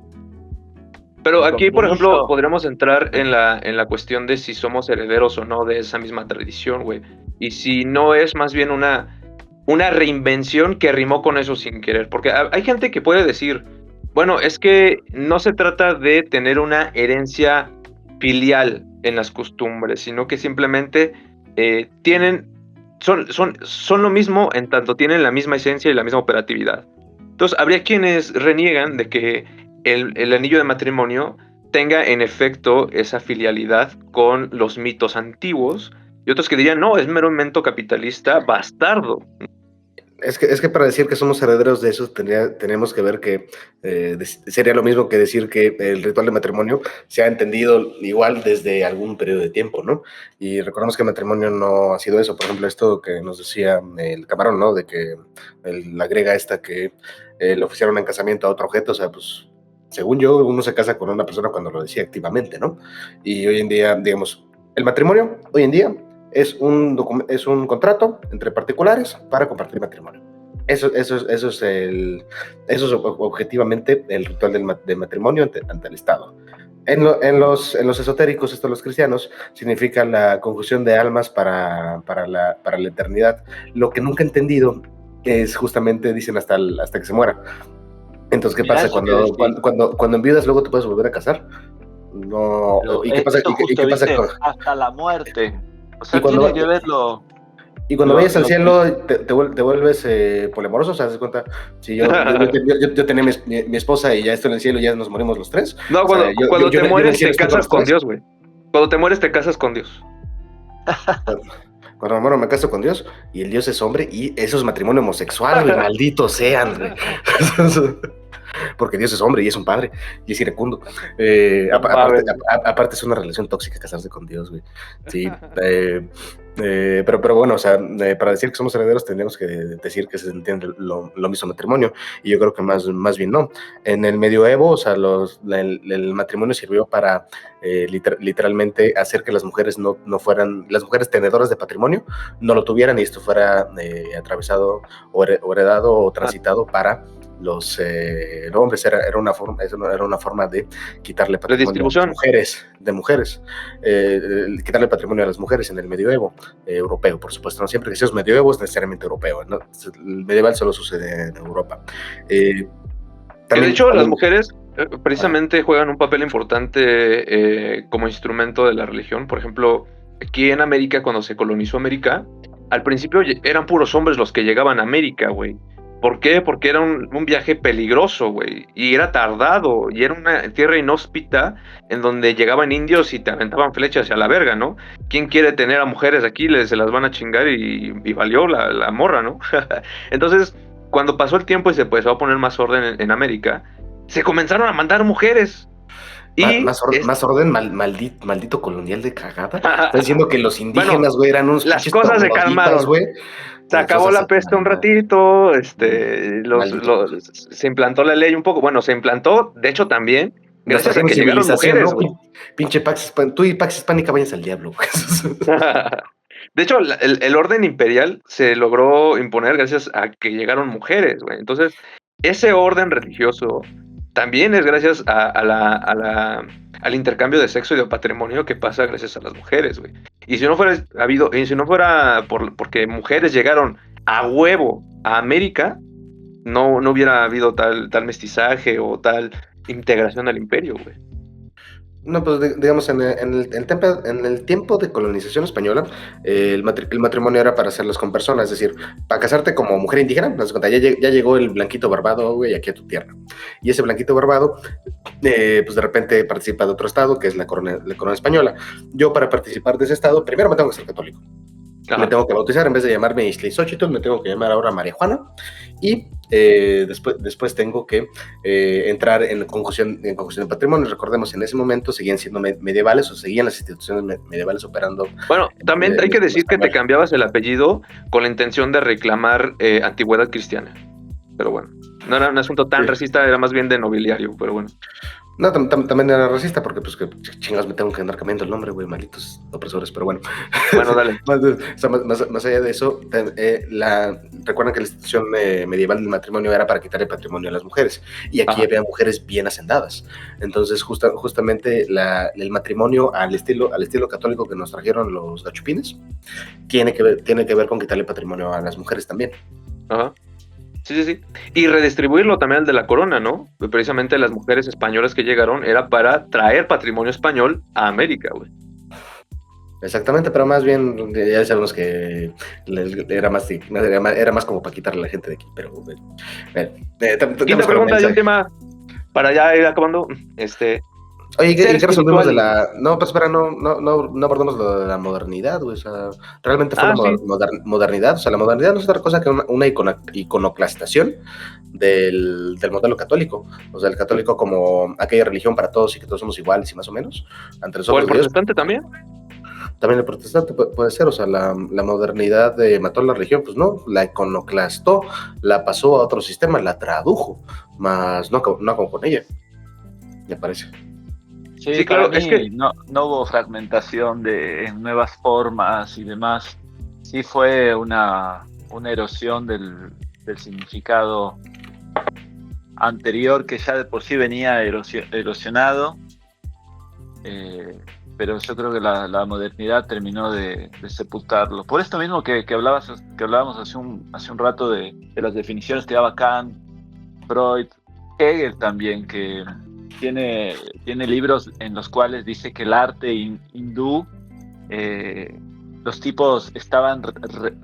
Pero El aquí, por ejemplo, compromiso. podríamos entrar en la cuestión de si somos herederos o no de esa misma tradición, güey. Y si no es más bien una reinvención que rimó con eso sin querer. Porque hay gente que puede decir, bueno, es que no se trata de tener una herencia filial en las costumbres, sino que simplemente son lo mismo en tanto tienen la misma esencia y la misma operatividad. Entonces, habría quienes reniegan de que el anillo de matrimonio tenga en efecto esa filialidad con los mitos antiguos, y otros que dirían, no, es mero invento capitalista bastardo. Es que para decir que somos herederos de eso tenemos que ver que sería lo mismo que decir que el ritual de matrimonio se ha entendido igual desde algún periodo de tiempo, ¿no? Y recordemos que el matrimonio no ha sido eso. Por ejemplo, esto que nos decía el camarón, ¿no? De que la griega esta que le ofrecieron en casamiento a otro objeto, o sea, pues según yo, uno se casa con una persona cuando lo decía activamente, ¿no? Y hoy en día, digamos, el matrimonio, hoy en día, es un contrato entre particulares para compartir matrimonio. Eso es objetivamente el ritual del matrimonio ante el Estado. En los esotéricos, esto los cristianos, significa la conjunción de almas para la eternidad. Lo que nunca he entendido es justamente, dicen, hasta que se muera. Entonces, ¿qué Mira, pasa? eso quiere decir. Cuando enviudas, luego te puedes volver a casar. No. Pero ¿Y qué pasa? eso ¿Y justo qué pasa dice, con, hasta la muerte. O y sea, cuando, tiene que verlo. y cuando vayas al cielo, te vuelves polimoroso? O sea, ¿das cuenta? Si yo tenía mi esposa y ya estoy en el cielo y ya nos morimos los tres. No, O sea, cuando te en el mueres cielo te estoy con casas los con tres. Dios, güey. Cuando te mueres te casas con Dios. Cuando me muero me caso con Dios y el Dios es hombre y eso es matrimonio homosexual, güey, malditos sean, güey. Porque Dios es hombre y es un padre y es iracundo. Aparte es una relación tóxica casarse con Dios, güey. Sí. Pero bueno, o sea, para decir que somos herederos tendríamos que decir que se entiende lo mismo matrimonio, y yo creo que más bien no. En el medioevo, o sea, el matrimonio sirvió para literalmente hacer que las mujeres no fueran, las mujeres tenedoras de patrimonio no lo tuvieran, y esto fuera atravesado o heredado o transitado para los hombres. Era una forma de quitarle patrimonio a las mujeres, quitarle patrimonio a las mujeres en el medioevo europeo, por supuesto. No siempre que seas medioevo es necesariamente europeo, ¿no? El medieval solo sucede en Europa. De hecho, las mujeres precisamente juegan un papel importante como instrumento de la religión. Por ejemplo, aquí en América, cuando se colonizó América, al principio eran puros hombres los que llegaban a América, güey. ¿Por qué? Porque era un viaje peligroso, güey, y era tardado, y era una tierra inhóspita en donde llegaban indios y te aventaban flechas hacia la verga, ¿no? ¿Quién quiere tener a mujeres aquí? Se las van a chingar y valió la morra, ¿no? Entonces, cuando pasó el tiempo y se empezó a poner más orden en América, se comenzaron a mandar mujeres. Más orden, maldito colonial de cagada. Está diciendo que los indígenas, güey, eran unos las cosas se calmaron, güey. Se acabó la peste un ratito, se implantó la ley un poco. Bueno, se implantó, de hecho, también gracias a que llegaron mujeres, güey. ¿No? Pinche Pax Hispánica, tú y Pax Hispánica vayan al diablo, güey. De hecho, el orden imperial se logró imponer gracias a que llegaron mujeres, güey. Entonces, ese orden religioso también es gracias al intercambio de sexo y de patrimonio que pasa gracias a las mujeres, güey. Y si no fuera porque mujeres llegaron a huevo a América, no hubiera habido tal mestizaje o tal integración al imperio, güey. No, pues digamos, en el tiempo de colonización española, el matrimonio era para hacerlos con personas, es decir, para casarte como mujer indígena, ya llegó el blanquito barbado, güey, aquí a tu tierra. Y ese blanquito barbado, pues de repente participa de otro estado, que es la corona española. Yo, para participar de ese estado, primero me tengo que ser católico. Me tengo que bautizar, en vez de llamarme Ixtlilxóchitl, me tengo que llamar ahora María Juana. Y después tengo que entrar en conjunción de patrimonio. Recordemos, en ese momento seguían siendo medievales, o seguían las instituciones medievales operando. Bueno, también hay que decir que te cambiabas el apellido con la intención de reclamar antigüedad cristiana. Pero bueno, no era un asunto tan racista, era más bien de nobiliario, pero bueno. No, también era racista, porque pues que chingados me tengo que andar cambiando el nombre, güey, malditos opresores, pero bueno. Bueno, dale. más allá de eso, recuerdan que la institución medieval del matrimonio era para quitar el patrimonio a las mujeres, y aquí había mujeres bien hacendadas. Entonces, justamente el matrimonio al estilo católico que nos trajeron los gachupines, tiene que ver con quitarle patrimonio a las mujeres también. Ajá. Sí. Y redistribuirlo también al de la corona, ¿no? Precisamente las mujeres españolas que llegaron era para traer patrimonio español a América, güey. Exactamente, pero más bien ya sabemos que era más como para quitarle a la gente de aquí, pero quinta pregunta de un tema para ya ir acabando. Oye, ¿qué resolvimos de la...? No, pues espera, no abordamos lo de la modernidad, güey. O sea, realmente fue modernidad. O sea, la modernidad no es otra cosa que una iconoclastación del modelo católico. O sea, el católico como aquella religión para todos y que todos somos iguales y más o menos. Ante los ojos de Dios. ¿O el protestante también? También el protestante puede ser. O sea, la modernidad mató la religión, pues no, la iconoclastó, la pasó a otro sistema, la tradujo, más no como con ella, me parece. Sí, claro, es que no hubo fragmentación en nuevas formas y demás. Sí fue una erosión del significado anterior, que ya de por sí venía erosionado, pero yo creo que la modernidad terminó de sepultarlo. Por esto mismo que hablábamos hace un rato de las definiciones que daba Kant, Freud, Hegel también, que tiene libros en los cuales dice que el arte hindú, los tipos estaban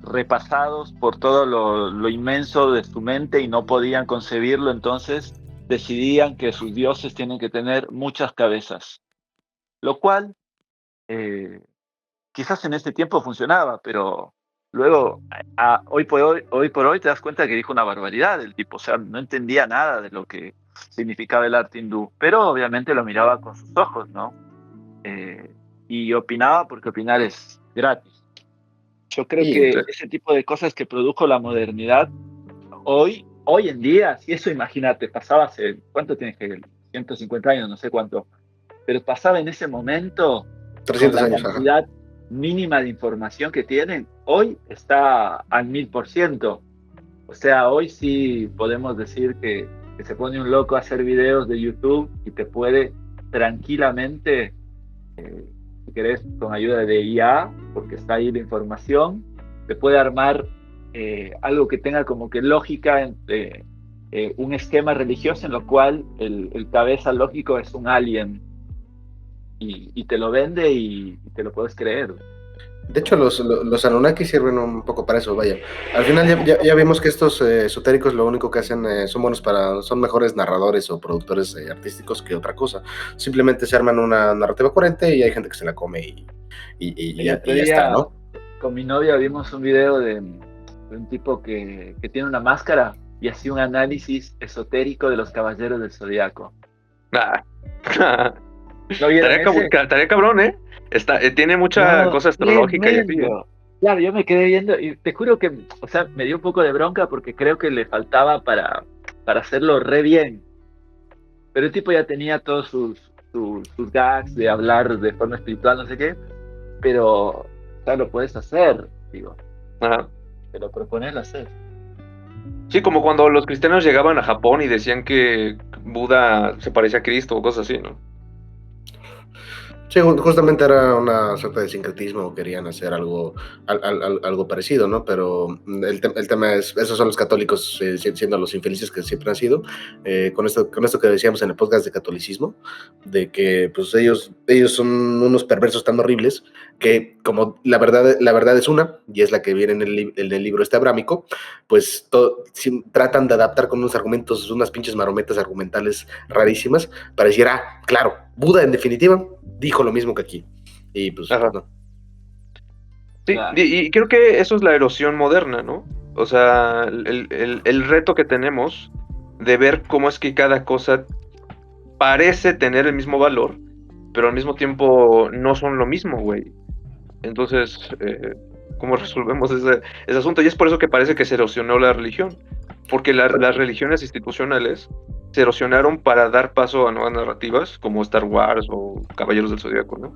repasados por todo lo inmenso de su mente y no podían concebirlo, entonces decidían que sus dioses tienen que tener muchas cabezas, lo cual quizás en este tiempo funcionaba, pero luego hoy por hoy te das cuenta que dijo una barbaridad el tipo. O sea, no entendía nada de lo que significaba el arte hindú, pero obviamente lo miraba con sus ojos, ¿no? Y opinaba porque opinar es gratis. Yo creo que ese tipo de cosas que produjo la modernidad hoy en día, si eso, imagínate, pasaba hace, ¿cuánto tienes que 150 años, no sé cuánto, pero pasaba en ese momento 300 con la años, cantidad mínima de información que tienen, hoy está al 1000%. O sea, hoy sí podemos decir que se pone un loco a hacer videos de YouTube y te puede tranquilamente, si querés, con ayuda de IA, porque está ahí la información, te puede armar algo que tenga como que lógica, un esquema religioso en lo cual el cabeza lógico es un alien, y te lo vende y te lo puedes creer. De hecho, los Anunnaki sirven un poco para eso, vaya. Al final ya vimos que estos esotéricos lo único que hacen son mejores narradores o productores artísticos que otra cosa. Simplemente se arman una narrativa coherente y hay gente que se la come y ya está, ¿no? Con mi novia vimos un video de un tipo que tiene una máscara y hacía un análisis esotérico de los caballeros del Zodiaco. Estaría cabrón, ¿eh? Tiene mucha cosa astrológica y así. Claro, yo me quedé viendo y te juro que, o sea, me dio un poco de bronca porque creo que le faltaba para hacerlo re bien. Pero el tipo ya tenía todos sus gags de hablar de forma espiritual, no sé qué, pero, o sea, lo puedes hacer, digo. Ajá. Te lo propones hacer. Sí, como cuando los cristianos llegaban a Japón y decían que Buda se parecía a Cristo o cosas así, ¿no? Sí, justamente era una suerte de sincretismo, querían hacer algo parecido, ¿no? Pero el tema es, esos son los católicos siendo los infelices que siempre han sido, con esto que decíamos en el podcast de catolicismo, de que pues ellos son unos perversos tan horribles que como la verdad es una, y es la que viene en el libro abrámico, pues tratan de adaptar con unos argumentos, unas pinches marometas argumentales rarísimas, para decir, claro, Buda en definitiva dijo lo mismo que aquí. Y pues no. Sí, Claro. y creo que eso es la erosión moderna, ¿no? O sea, el reto que tenemos de ver cómo es que cada cosa parece tener el mismo valor, pero al mismo tiempo no son lo mismo, güey. Entonces, ¿cómo resolvemos ese asunto? Y es por eso que parece que se erosionó la religión, porque las religiones institucionales se erosionaron para dar paso a nuevas narrativas, como Star Wars o Caballeros del Zodíaco, ¿no?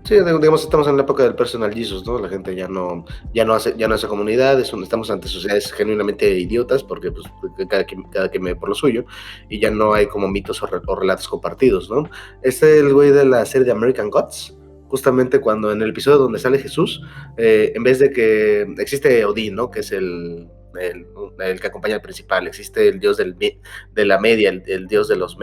Sí, digamos, estamos en la época del personal Jesus, ¿no? La gente ya no hace comunidad, estamos ante sociedades genuinamente idiotas, porque pues, cada quien ve por lo suyo, y ya no hay como mitos o relatos compartidos, ¿no? El güey de la serie de American Gods, justamente cuando en el episodio donde sale Jesús, en vez de que existe Odín, ¿no? Que es el que acompaña al principal, existe el dios de la media, el dios de las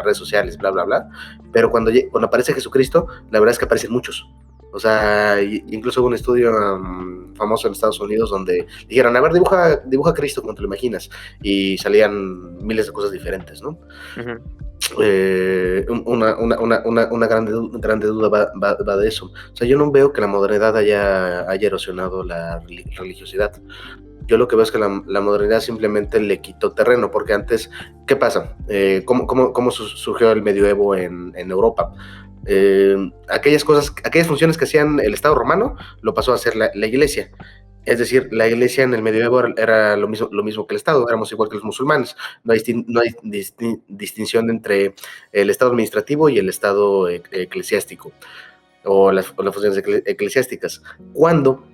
redes sociales, bla, bla, bla, pero cuando aparece Jesucristo, la verdad es que aparecen muchos. O sea, incluso hubo un estudio famoso en Estados Unidos donde dijeron, a ver, dibuja a Cristo como te lo imaginas, y salían miles de cosas diferentes, ¿no? Ujú. Una grande duda va de eso. O sea, yo no veo que la modernidad haya erosionado la religiosidad. Yo lo que veo es que la modernidad simplemente le quitó terreno, porque antes, ¿qué pasa? ¿Cómo surgió el medioevo en Europa? Aquellas funciones que hacían el Estado romano, lo pasó a hacer la Iglesia. Es decir, la Iglesia en el medioevo era lo mismo que el Estado, éramos igual que los musulmanes. No hay distinción entre el Estado administrativo y el Estado eclesiástico, o las funciones eclesiásticas. Cuando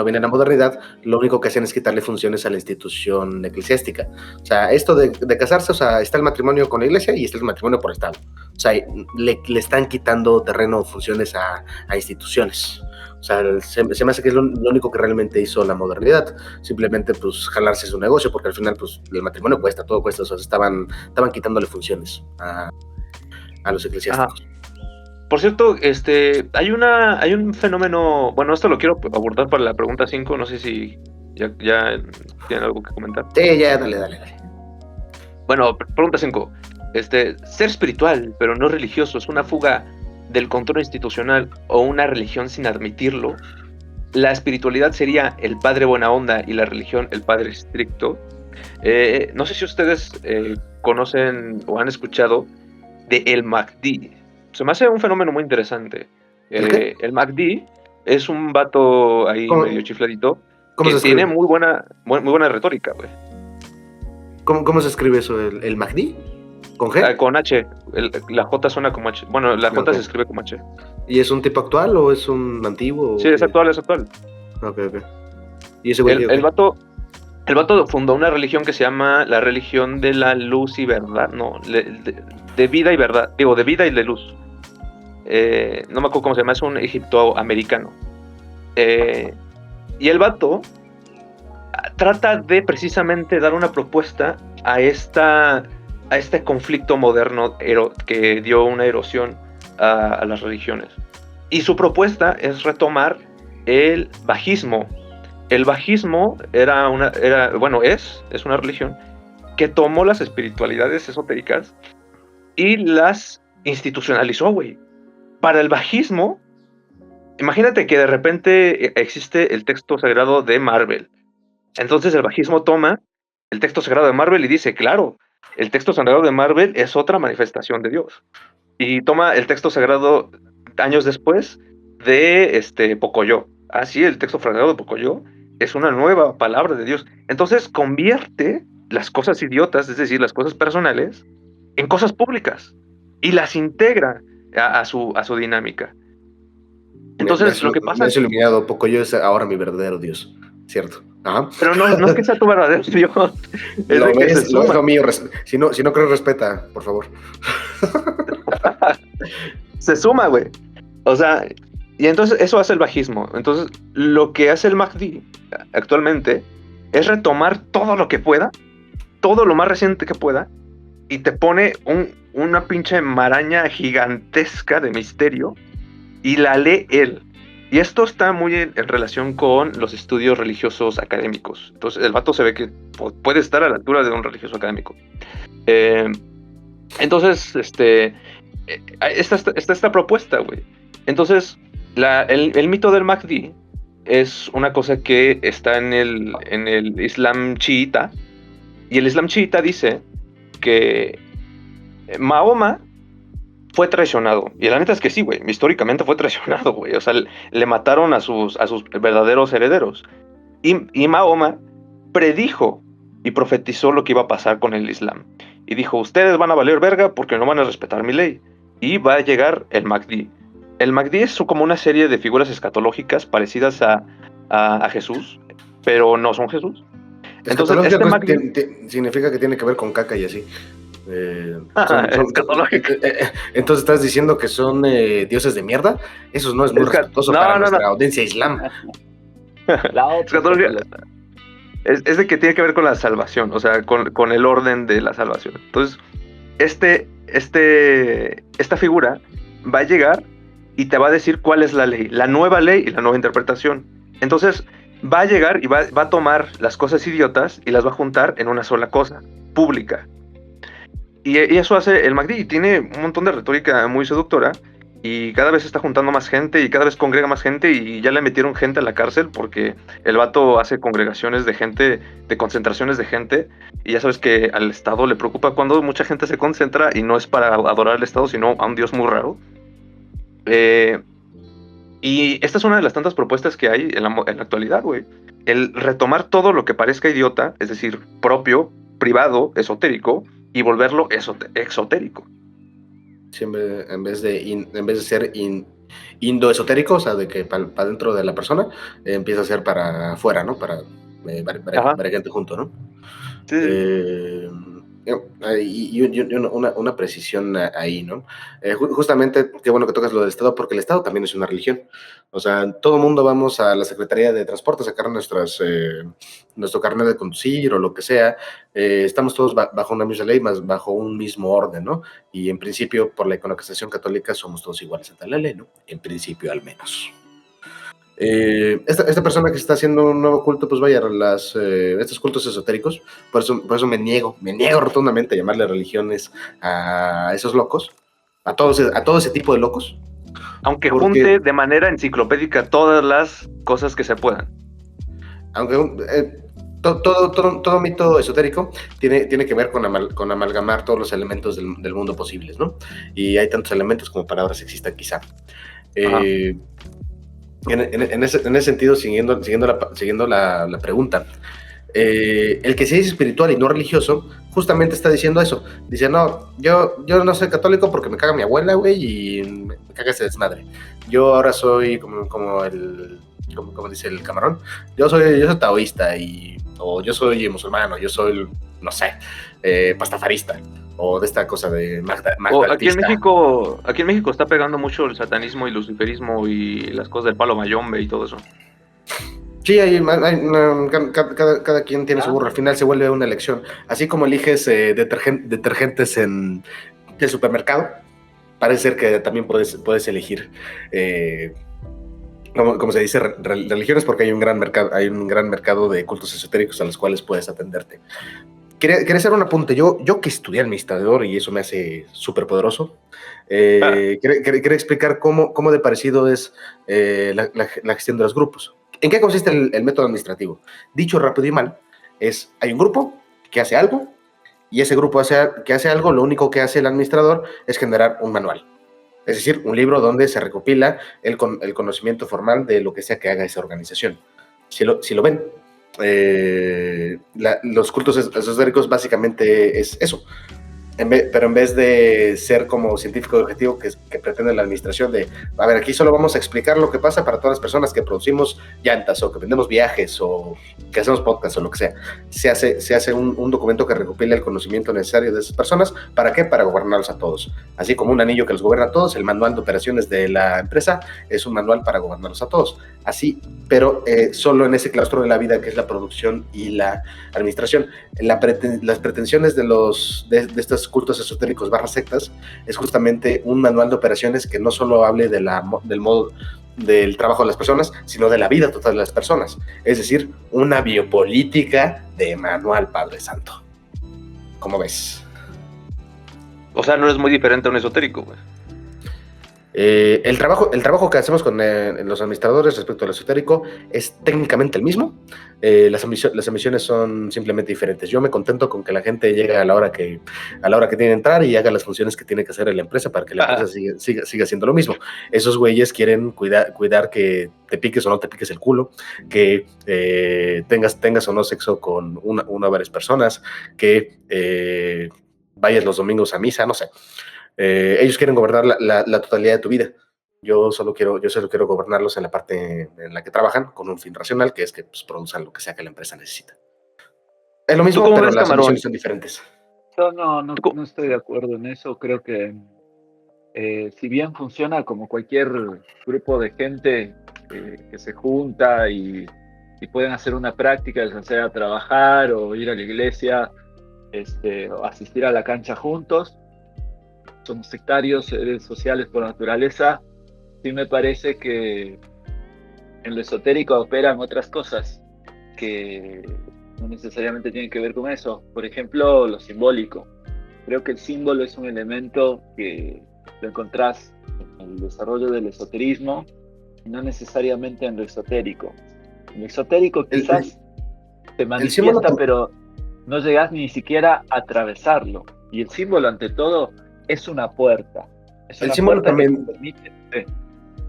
viene la modernidad, lo único que hacen es quitarle funciones a la institución eclesiástica. O sea, esto de casarse, o sea, está el matrimonio con la iglesia y está el matrimonio por Estado. O sea, le están quitando terreno o funciones a instituciones. O sea, se me hace que es lo único que realmente hizo la modernidad. Simplemente, pues, jalarse su negocio, porque al final, pues, el matrimonio cuesta, todo cuesta. O sea, estaban quitándole funciones a los eclesiásticos. Ajá. Por cierto, hay un fenómeno, bueno, esto lo quiero abordar para la pregunta 5, no sé si ya tienen algo que comentar. Sí, ya, dale. Bueno, pregunta 5. Ser espiritual, pero no religioso, ¿es una fuga del control institucional o una religión sin admitirlo? ¿La espiritualidad sería el padre buena onda y la religión el padre estricto? No sé si ustedes conocen o han escuchado de el Mahdi. Se me hace un fenómeno muy interesante. El Mahdi es un vato ahí medio chifladito que tiene muy buena retórica, güey. ¿Cómo se escribe eso? ¿El Mahdi? ¿Con G? Con H. La J suena como H. Bueno, la J se escribe como H. ¿Y es un tipo actual o es un antiguo? Sí, es actual. Ok. ¿Y ese güey? El vato fundó una religión que se llama la religión de la luz y verdad. No, de vida y verdad. Digo, de vida y de luz. No me acuerdo cómo se llama, es un egiptoamericano. Y el vato trata de precisamente dar una propuesta a este conflicto moderno que dio una erosión a las religiones. Y su propuesta es retomar el bajismo. El bajismo es una religión que tomó las espiritualidades esotéricas y las institucionalizó, güey. Para el bajismo, imagínate que de repente existe el texto sagrado de Marvel. Entonces el bajismo toma el texto sagrado de Marvel y dice, claro, el texto sagrado de Marvel es otra manifestación de Dios. Y toma el texto sagrado años después de Pocoyo. Sí, el texto sagrado de Pocoyo es una nueva palabra de Dios. Entonces convierte las cosas idiotas, es decir, las cosas personales, en cosas públicas y las integra a su dinámica. Entonces, lo que pasa... Me has iluminado, Pocoyo es ahora mi verdadero Dios, ¿cierto? Ajá. Pero no es que sea tu verdadero Dios. Es lo mío. Si no crees, respeta, por favor. Se suma, güey. O sea, y entonces eso hace el bajismo. Entonces, lo que hace el Mahdi actualmente es retomar todo lo que pueda, todo lo más reciente que pueda, y te pone una pinche maraña gigantesca de misterio y la lee él. Y esto está muy en relación con los estudios religiosos académicos. Entonces el vato se ve que puede estar a la altura de un religioso académico. Entonces, está esta propuesta, güey. Entonces, el mito del Mahdi es una cosa que está en el Islam chiita, y el Islam chiita dice que Mahoma fue traicionado, y la neta es que sí, güey, históricamente fue traicionado, güey, o sea, le mataron a sus verdaderos herederos, y Mahoma predijo y profetizó lo que iba a pasar con el Islam, y dijo, ustedes van a valer verga porque no van a respetar mi ley, y va a llegar el Mahdi. El Mahdi es como una serie de figuras escatológicas parecidas a Jesús, pero no son Jesús. Entonces, Escatológico, este pues, Mahdi... significa que tiene que ver con caca y así. Escatológico. Entonces estás diciendo que son dioses de mierda. Eso no es muy respetuoso para nuestra audiencia islam. La otra Es de que tiene que ver con la salvación, o sea, con el orden de la salvación. Entonces, esta figura va a llegar y te va a decir cuál es la ley, la nueva ley y la nueva interpretación. Entonces, va a llegar y va a tomar las cosas idiotas y las va a juntar en una sola cosa, pública. Y eso hace el Mahdi, y tiene un montón de retórica muy seductora, y cada vez está juntando más gente, y cada vez congrega más gente, y ya le metieron gente a la cárcel, porque el vato hace congregaciones de gente, de concentraciones de gente, y ya sabes que al Estado le preocupa cuando mucha gente se concentra, y no es para adorar al Estado, sino a un dios muy raro. Y esta es una de las tantas propuestas que hay en la actualidad, güey. El retomar todo lo que parezca idiota, es decir, propio, privado, esotérico, y volverlo exotérico. Sí, en vez de ser indoesotérico, o sea, de que para dentro de la persona, empieza a ser para afuera, ¿no? Para gente junto, ¿no? Sí. Y una precisión ahí, ¿no? Justamente, qué bueno que tocas lo del Estado, porque el Estado también es una religión. O sea, todo el mundo vamos a la Secretaría de Transporte a sacar nuestro carnet de conducir o lo que sea. Estamos todos bajo una misma ley, más bajo un mismo orden, ¿no? Y en principio, por la iconoclastación católica, somos todos iguales ante la ley, ¿no? En principio, al menos. Esta persona que está haciendo un nuevo culto, pues vaya, estos cultos esotéricos, por eso me niego rotundamente a llamarle religiones a esos locos, a todo ese tipo de locos. Aunque junte de manera enciclopédica todas las cosas que se puedan. Aunque todo mito esotérico tiene que ver con amalgamar todos los elementos del mundo posibles, ¿no? Y hay tantos elementos como palabras existan, quizá. En ese sentido, siguiendo la pregunta, el que se dice espiritual y no religioso, justamente está diciendo eso. Dice, no, yo no soy católico porque me caga mi abuela, güey, y me caga ese desmadre. Yo ahora soy como dice el camarón, yo soy taoísta, o yo soy musulmán, o yo soy, no sé, pastafarista, o de esta cosa de aquí en México está pegando mucho el satanismo y luciferismo y las cosas del palo mayombe y todo eso. Sí, cada quien tiene su burro. Al final se vuelve una elección. Así como eliges detergentes en el supermercado, parece ser que también puedes elegir, como se dice, religiones, porque hay un gran mercado de cultos esotéricos a los cuales puedes atenderte. Quería hacer un apunte. Yo que estudié administrador y eso me hace súper poderoso, quería explicar cómo de parecido es la gestión de los grupos. ¿En qué consiste el método administrativo? Dicho rápido y mal, hay un grupo que hace algo, y ese grupo que hace algo, lo único que hace el administrador es generar un manual. Es decir, un libro donde se recopila el conocimiento formal de lo que sea que haga esa organización. Si lo ven, los cultos esotéricos básicamente es eso, pero en vez de ser como científico objetivo que pretende la administración de, a ver, aquí solo vamos a explicar lo que pasa para todas las personas que producimos llantas o que vendemos viajes o que hacemos podcast o lo que sea, se hace un documento que recopila el conocimiento necesario de esas personas. ¿Para qué? Para gobernarlos a todos. Así como un anillo que los gobierna a todos, el manual de operaciones de la empresa es un manual para gobernarlos a todos. Así, pero solo en ese claustro de la vida que es la producción y la administración. Las pretensiones de estos cultos esotéricos / sectas es justamente un manual de operaciones que no solo hable del modo del trabajo de las personas, sino de la vida total de las personas. Es decir, una biopolítica de manual, Padre Santo. ¿Cómo ves? O sea, no es muy diferente a un esotérico, güey. El trabajo que hacemos con los administradores respecto al esotérico es técnicamente el mismo. Las emisiones son simplemente diferentes. Yo me contento con que la gente llegue a la hora que tiene que entrar y haga las funciones que tiene que hacer en la empresa para que la empresa siga haciendo lo mismo. Esos güeyes quieren cuidar que te piques o no te piques el culo, que tengas o no sexo con una o varias personas, que vayas los domingos a misa, no sé. Ellos quieren gobernar la totalidad de tu vida. Yo solo quiero gobernarlos en la parte en la que trabajan con un fin racional, que es que pues, produzcan lo que sea que la empresa necesita. Es lo ¿Tú mismo, cómo pero ves, las Camarón? emisiones son diferentes. Yo no estoy de acuerdo en eso. Creo que si bien funciona como cualquier grupo de gente que se junta y pueden hacer una práctica, ya sea trabajar o ir a la iglesia, o asistir a la cancha juntos, somos sectarios, seres sociales por naturaleza, sí me parece que en lo esotérico operan otras cosas que no necesariamente tienen que ver con eso. Por ejemplo, lo simbólico. Creo que el símbolo es un elemento que lo encontrás en el desarrollo del esoterismo y no necesariamente en lo esotérico. En lo esotérico El, quizás se el símbolo, manifiesta, pero no llegas ni siquiera a atravesarlo. Y el símbolo, ante todo, es una puerta. Es el una símbolo puerta que te también permite...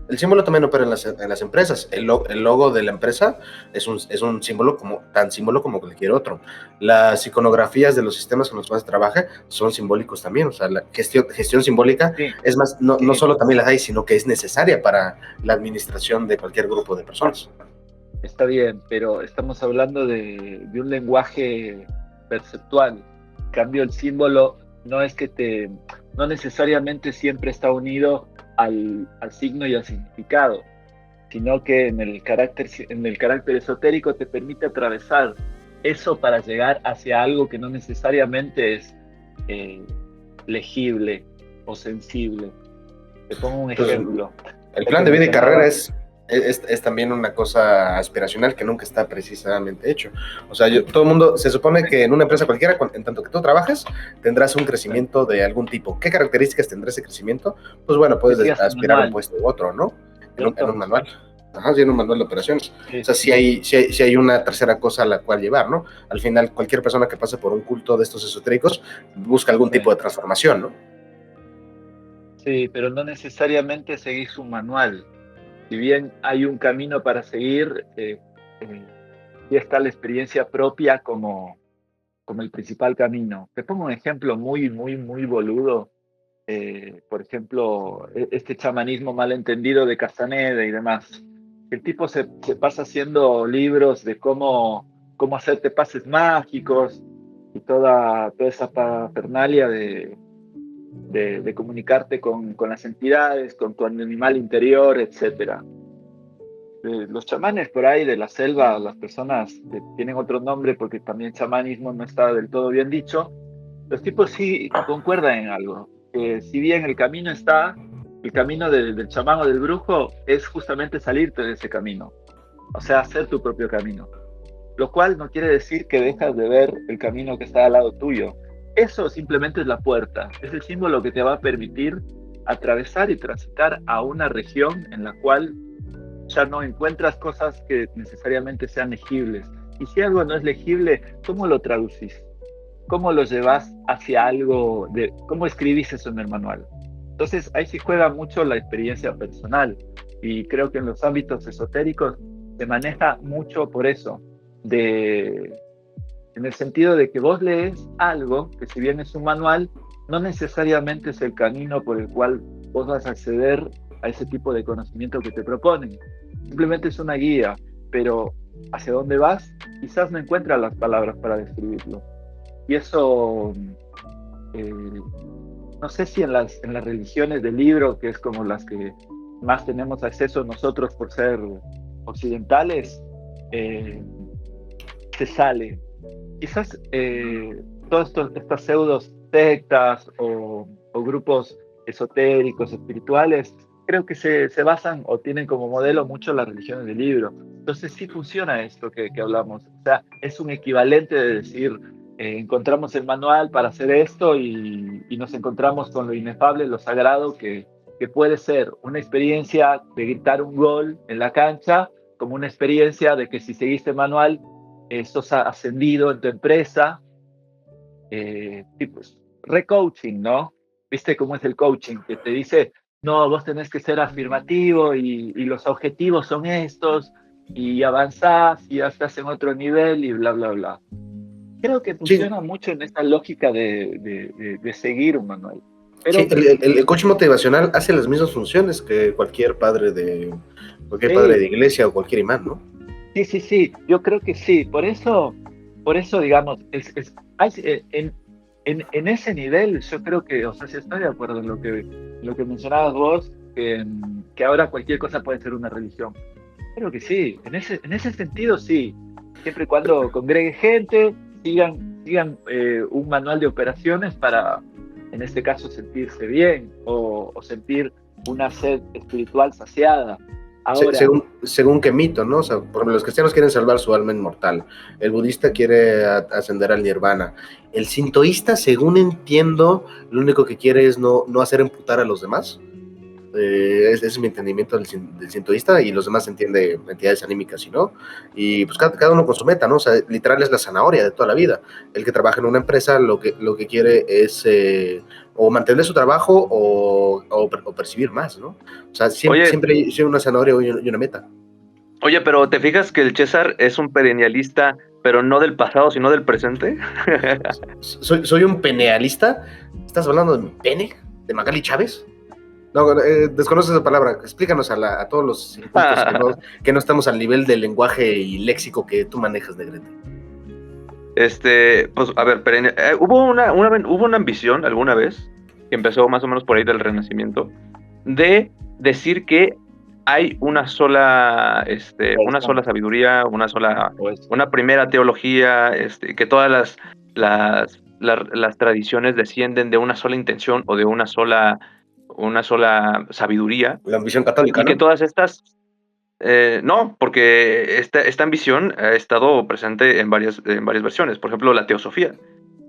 El símbolo también opera en las empresas. El logo de la empresa es un símbolo tan símbolo como cualquier otro. Las iconografías de los sistemas con los cuales trabaja son simbólicos también. O sea, la gestión simbólica, Sí, es más, no sí, solo también las hay, sino que es necesaria para la administración de cualquier grupo de personas. está bien, pero estamos hablando de un lenguaje perceptual. En cambio, el símbolo no es que no necesariamente siempre está unido al signo y al significado, sino que en el carácter esotérico te permite atravesar eso para llegar hacia algo que no necesariamente es eh, legible o sensible. Te pongo un Entonces, ejemplo. el Ya plan que de vida y carrera mencionabas, es también una cosa aspiracional que nunca está precisamente hecho. O sea, todo el mundo, se supone que en una empresa cualquiera, en tanto que tú trabajes, tendrás un crecimiento de algún tipo. ¿Qué características tendrá ese crecimiento? Pues bueno, puedes decías tu aspirar a un manual, puesto u otro, ¿no? En un ¿cierto? manual. Ajá, sí, en un manual de operaciones. Sí, O sea, sí, sí. sí hay una tercera cosa a la cual llevar, ¿no? Al final, cualquier persona que pase por un culto de estos esotéricos busca algún tipo de transformación, ¿no? Sí, pero no necesariamente seguís un manual. Si bien hay un camino para seguir, ya está la experiencia propia como el principal camino. Te pongo un ejemplo muy, muy, muy boludo. Por ejemplo, este chamanismo malentendido de Castaneda y demás. El tipo se pasa haciendo libros de cómo hacerte pases mágicos y toda esa parafernalia de comunicarte con las entidades, con tu animal interior, etcétera. Los chamanes por ahí de la selva, las personas que tienen otro nombre porque también chamanismo no está del todo bien dicho, los tipos sí concuerdan en algo, que si bien el camino del chamán o del brujo es justamente salirte de ese camino, o sea, hacer tu propio camino, lo cual no quiere decir que dejas de ver el camino que está al lado tuyo. Eso simplemente es la puerta, es el símbolo que te va a permitir atravesar y transitar a una región en la cual ya no encuentras cosas que necesariamente sean legibles. Y si algo no es legible, ¿cómo lo traducís? ¿Cómo lo llevas hacia algo cómo escribís eso en el manual? Entonces ahí sí juega mucho la experiencia personal y creo que en los ámbitos esotéricos se maneja mucho por eso, en el sentido de que vos lees algo que si bien es un manual, no necesariamente es el camino por el cual vos vas a acceder a ese tipo de conocimiento que te proponen. Simplemente es una guía, pero hacia dónde vas, quizás no encuentras las palabras para describirlo. Y eso, eh, no sé si en las religiones del libro, que es como las que más tenemos acceso nosotros por ser occidentales, eh, se sale. Quizás todas estas pseudo sectas o grupos esotéricos, espirituales, creo que se basan o tienen como modelo mucho las religiones del libro. Entonces sí funciona esto que hablamos. O sea, es un equivalente de decir, encontramos el manual para hacer esto y nos encontramos con lo inefable, lo sagrado, que que puede ser una experiencia de gritar un gol en la cancha, como una experiencia de que si seguiste manual, sos ascendido en tu empresa. Pues, recoaching, ¿no? ¿Viste cómo es el coaching? Que te dice, no, vos tenés que ser afirmativo y los objetivos son estos, y avanzás y ya estás en otro nivel y bla, bla, bla. Creo que funciona mucho en esta lógica de seguir un manual. Pero, sí, el coach motivacional hace las mismas funciones que cualquier padre de iglesia o cualquier imán, ¿no? Sí, yo creo que sí. Por eso digamos, en ese nivel yo creo que, o sea, sí estoy de acuerdo en lo que mencionabas vos, que ahora cualquier cosa puede ser una religión. Creo que sí, en ese sentido sí. Siempre y cuando congregue gente, sigan un manual de operaciones para, en este caso, sentirse bien o sentir una sed espiritual saciada. Ahora, según qué mito, ¿no? O sea, por ejemplo, los cristianos quieren salvar su alma inmortal, el budista quiere ascender al nirvana, el sintoísta, según entiendo, lo único que quiere es no hacer emputar a los demás. Ese es mi entendimiento del sintoísta, y los demás entiende entidades anímicas y no, y pues cada uno con su meta, ¿no? O sea, literal es la zanahoria de toda la vida. El que trabaja en una empresa lo que quiere es o mantener su trabajo o percibir más, ¿no? O sea, siempre hay una zanahoria y una meta. Oye, pero ¿te fijas que el César es un perennialista, pero no del pasado, sino del presente? ¿Soy un penealista? ¿Estás hablando de mi pene? ¿De Magali Chávez? No, desconoces esa palabra. Explícanos a todos los incultos que no estamos al nivel del lenguaje y léxico que tú manejas, Negrete. Pues, a ver, hubo una ambición alguna vez, que empezó más o menos por ahí del Renacimiento, de decir que hay una sola sabiduría, una primera teología, que todas las tradiciones descienden de una sola intención o de una sola sabiduría. La ambición católica, y ¿no? Que todas estas... no, porque esta ambición ha estado presente en varias versiones. Por ejemplo, la teosofía.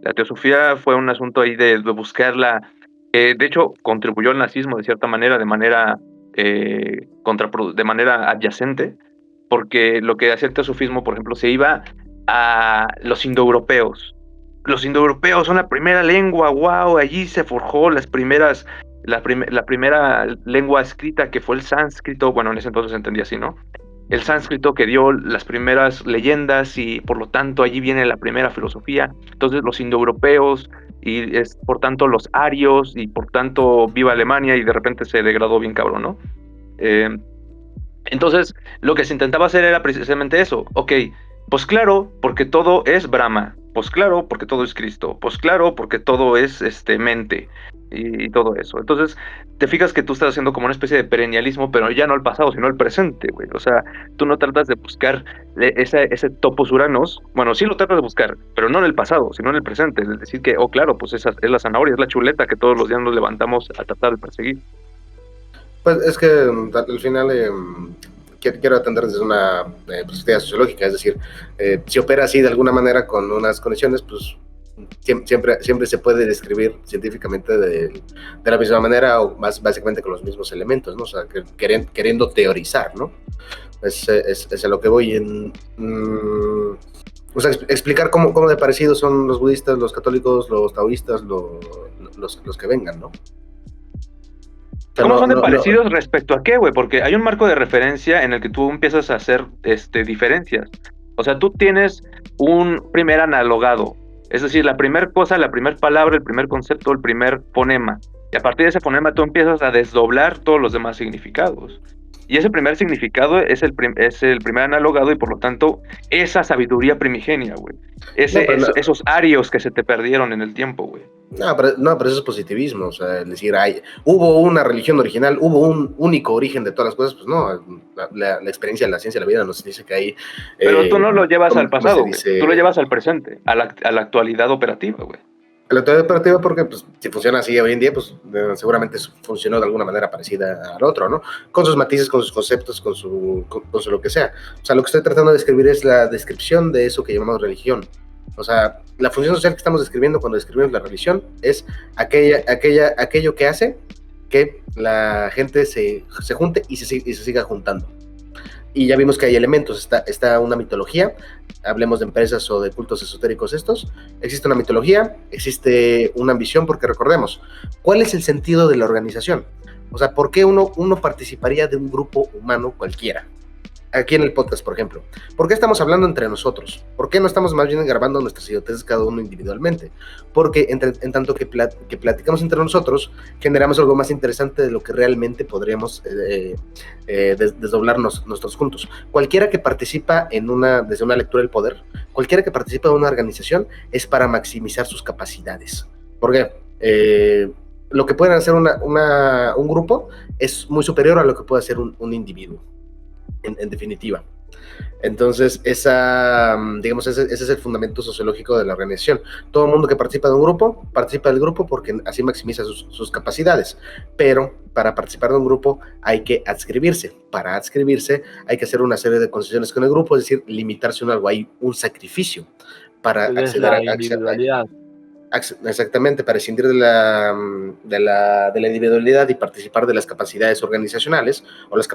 La teosofía fue un asunto ahí de buscarla. De hecho, contribuyó al nazismo de cierta manera, de manera adyacente, porque lo que hacía el teosofismo, por ejemplo, se iba a los indoeuropeos. Los indoeuropeos son la primera lengua, wow, allí se forjó la primera lengua escrita, que fue el sánscrito. Bueno, en ese entonces se entendía así, ¿no? El sánscrito que dio las primeras leyendas, y por lo tanto allí viene la primera filosofía. Entonces los indoeuropeos, y por tanto los arios, y por tanto viva Alemania, y de repente se degradó bien cabrón, ¿no? Entonces lo que se intentaba hacer era precisamente eso. Ok, pues claro, porque todo es Brahma. Pues claro, porque todo es Cristo. Pues claro, porque todo es mente y todo eso. Entonces, te fijas que tú estás haciendo como una especie de perennialismo, pero ya no al pasado, sino al presente, güey. O sea, tú no tratas de buscar ese topos uranos. Bueno, sí lo tratas de buscar, pero no en el pasado, sino en el presente. Es decir que, claro, pues esa es la zanahoria, es la chuleta que todos los días nos levantamos a tratar de perseguir. Pues es que al final quiero atender desde una perspectiva sociológica, es decir, si opera así de alguna manera con unas condiciones, pues siempre se puede describir científicamente de la misma manera, o más básicamente con los mismos elementos, ¿no? O sea, queriendo teorizar, ¿no? Es a lo que voy o sea, explicar cómo de parecidos son los budistas, los católicos, los taoístas, los que vengan, ¿no? ¿Cómo son de parecidos respecto a qué, güey? Porque hay un marco de referencia en el que tú empiezas a hacer diferencias. O sea, tú tienes un primer analogado. Es decir, la primera cosa, la primera palabra, el primer concepto, el primer fonema. Y a partir de ese fonema tú empiezas a desdoblar todos los demás significados. Y ese primer significado es el primer analogado, y por lo tanto, esa sabiduría primigenia, güey. Esos arios que se te perdieron en el tiempo, güey. No, pero eso es positivismo. O sea, es decir, hubo una religión original, hubo un único origen de todas las cosas. Pues no, la experiencia de la ciencia de la vida nos dice que hay... Pero tú no lo llevas al pasado, güey. Tú lo llevas al presente, a la actualidad operativa, güey. La actualidad operativa, porque pues, si funciona así hoy en día, pues seguramente funcionó de alguna manera parecida al otro, ¿no? Con sus matices, con sus conceptos, con su lo que sea. O sea, lo que estoy tratando de describir es la descripción de eso que llamamos religión. O sea, la función social que estamos describiendo cuando describimos la religión es aquello que hace que la gente se junte y se siga juntando. Y ya vimos que hay elementos, está una mitología, hablemos de empresas o de cultos esotéricos estos, existe una mitología, existe una ambición, porque recordemos, ¿cuál es el sentido de la organización? O sea, ¿por qué uno participaría de un grupo humano cualquiera? Aquí en el podcast, por ejemplo. ¿Por qué estamos hablando entre nosotros? ¿Por qué no estamos más bien grabando nuestras idioteces cada uno individualmente? Porque en tanto que platicamos entre nosotros, generamos algo más interesante de lo que realmente podríamos desdoblarnos nuestros juntos. Cualquiera que participa desde una lectura del poder, cualquiera que participa en una organización es para maximizar sus capacidades. ¿Por qué? Lo que pueden hacer un grupo es muy superior a lo que puede hacer un individuo. En definitiva. Entonces, digamos, ese es el fundamento sociológico de la organización. Todo el mundo que participa de un grupo, participa del grupo porque así maximiza sus capacidades. Pero para participar de un grupo hay que adscribirse. Para adscribirse hay que hacer una serie de concesiones con el grupo, es decir, limitarse a algo. Hay un sacrificio para acceder la individualidad. Exactamente, para escindir de la individualidad y participar de las capacidades organizacionales o las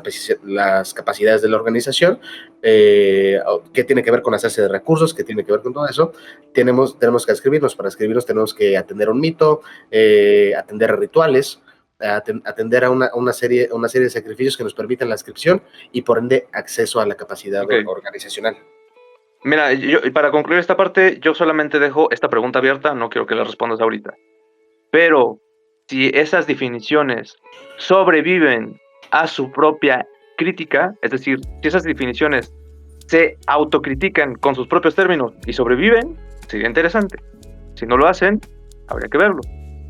capacidades de la organización, que tiene que ver con hacerse de recursos, que tiene que ver con todo eso. Tenemos que escribirnos. Para escribirnos tenemos que atender a un mito, atender a rituales, atender a una serie de sacrificios que nos permitan la inscripción y por ende acceso a la capacidad organizacional. Mira, para concluir esta parte, yo solamente dejo esta pregunta abierta, no quiero que la respondas ahorita. Pero si esas definiciones sobreviven a su propia crítica, es decir, si esas definiciones se autocritican con sus propios términos y sobreviven, sería interesante. Si no lo hacen, habría que verlo.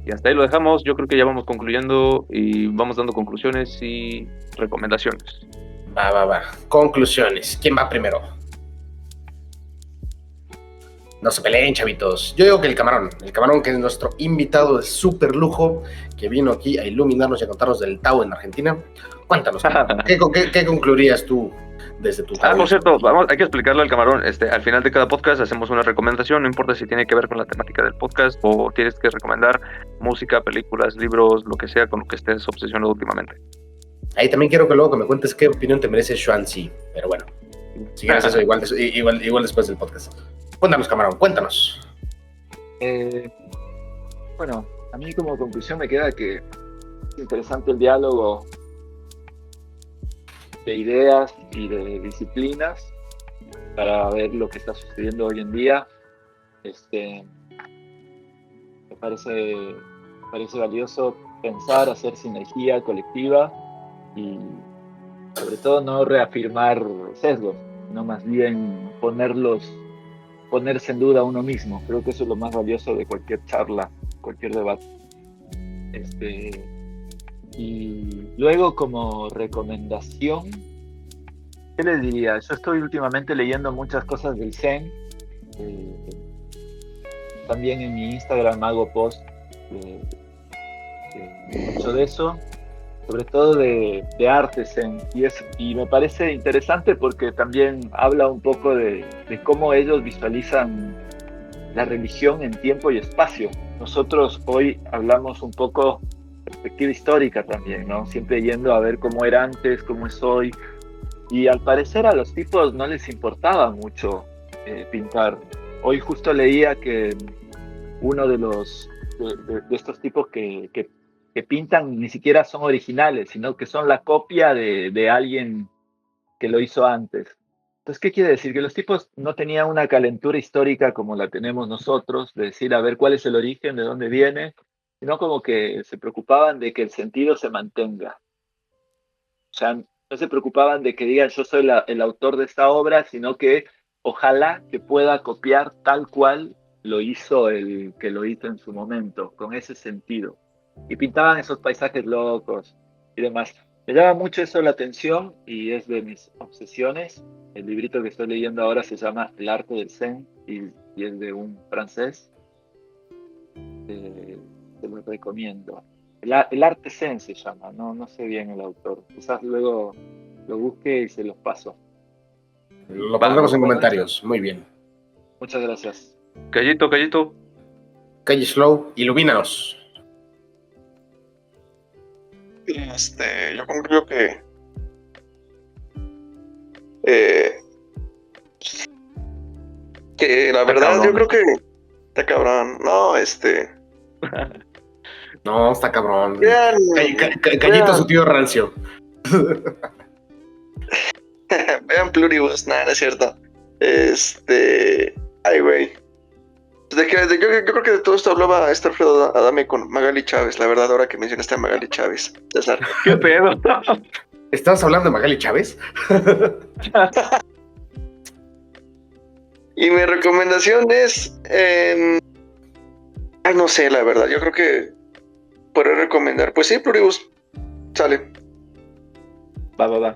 Y hasta ahí lo dejamos. Yo creo que ya vamos concluyendo y vamos dando conclusiones y recomendaciones. Va. Conclusiones. ¿Quién va primero? No se peleen, chavitos. Yo digo que el camarón, que es nuestro invitado de súper lujo, que vino aquí a iluminarnos y a contarnos del Tao en Argentina. Cuéntanos, ¿qué concluirías tú desde tu Tao? Por cierto, hay que explicarle al camarón. Al final de cada podcast hacemos una recomendación, no importa si tiene que ver con la temática del podcast o tienes que recomendar música, películas, libros, lo que sea con lo que estés obsesionado últimamente. Ahí también quiero que luego que me cuentes qué opinión te merece Xuanzi, pero bueno, si quieres eso igual después del podcast. Cuéntanos, camarón, cuéntanos. Bueno, a mí como conclusión me queda que es interesante el diálogo de ideas y de disciplinas para ver lo que está sucediendo hoy en día. Me parece valioso pensar, hacer sinergia colectiva y sobre todo no reafirmar sesgos, sino más bien ponerse en duda a uno mismo. Creo que eso es lo más valioso de cualquier charla, cualquier debate. Y luego, como recomendación, ¿qué les diría? Yo estoy últimamente leyendo muchas cosas del Zen. También en mi Instagram hago posts mucho de eso, sobre todo de arte Zen. Y me parece interesante porque también habla un poco de cómo ellos visualizan la religión en tiempo y espacio. Nosotros hoy hablamos un poco de perspectiva histórica también, ¿no? Siempre yendo a ver cómo era antes, cómo es hoy. Y al parecer a los tipos no les importaba mucho pintar. Hoy justo leía que uno de estos tipos que pintan ni siquiera son originales, sino que son la copia de alguien que lo hizo antes. Entonces, ¿qué quiere decir? Que los tipos no tenían una calentura histórica como la tenemos nosotros, de decir, a ver, cuál es el origen, de dónde viene, sino como que se preocupaban de que el sentido se mantenga. O sea, no se preocupaban de que digan, yo soy el autor de esta obra, sino que ojalá que pueda copiar tal cual lo hizo el que lo hizo en su momento, con ese sentido. Y pintaban esos paisajes locos y demás. Me llama mucho eso la atención y es de mis obsesiones. El librito que estoy leyendo ahora se llama El arte del Zen y es de un francés. Te lo recomiendo. El arte Zen se llama, no sé bien el autor. Quizás luego lo busque y se los paso. Lo pondremos en comentarios. Muy bien. Muchas gracias. Callito. Calle Slow, ilumínanos. Yo concluyo que la verdad, cabrón. yo creo que está cabrón. No, No, está cabrón. vean, Callito vean, su tío rancio. vean Pluribus, nada, no es cierto. Ay, güey. Yo creo que de todo esto hablaba Alfredo Adame con Magali Chávez, la verdad, ahora que mencionaste a Magali Chávez, César. ¿Qué pedo? ¿Estabas hablando de Magali Chávez? Y mi recomendación es, no sé, la verdad, yo creo que podré recomendar, pues sí, Pluribus, sale. Va.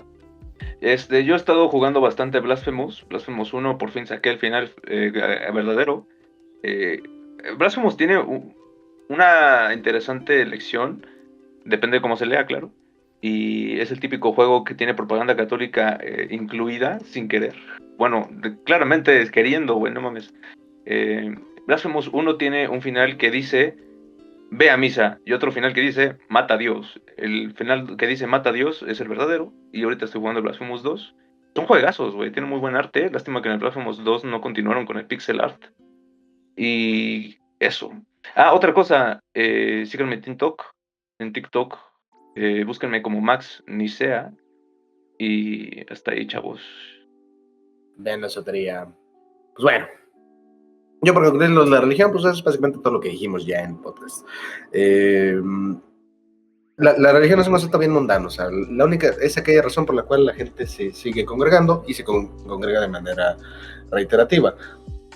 Yo he estado jugando bastante Blasphemous 1, por fin saqué el final verdadero. Blasphemous tiene una interesante lección, depende de cómo se lea, claro, y es el típico juego que tiene propaganda católica incluida sin querer. Bueno, claramente es queriendo, güey, no mames. Blasphemous 1 tiene un final que dice ve a misa, y otro final que dice mata a Dios. El final que dice mata a Dios es el verdadero, y ahorita estoy jugando Blasphemous 2. Son juegazos, güey, tienen muy buen arte. Lástima que en el Blasphemous 2 no continuaron con el pixel art. Y eso. Otra cosa, síganme en TikTok, búsquenme como Max Nicea, y hasta ahí, chavos. Vean la esotería. Pues bueno. Yo por concluir la religión, pues es básicamente todo lo que dijimos ya en podcast. La religión es un asunto bien mundano, o sea, la única es aquella razón por la cual la gente se sigue congregando y se congrega de manera reiterativa.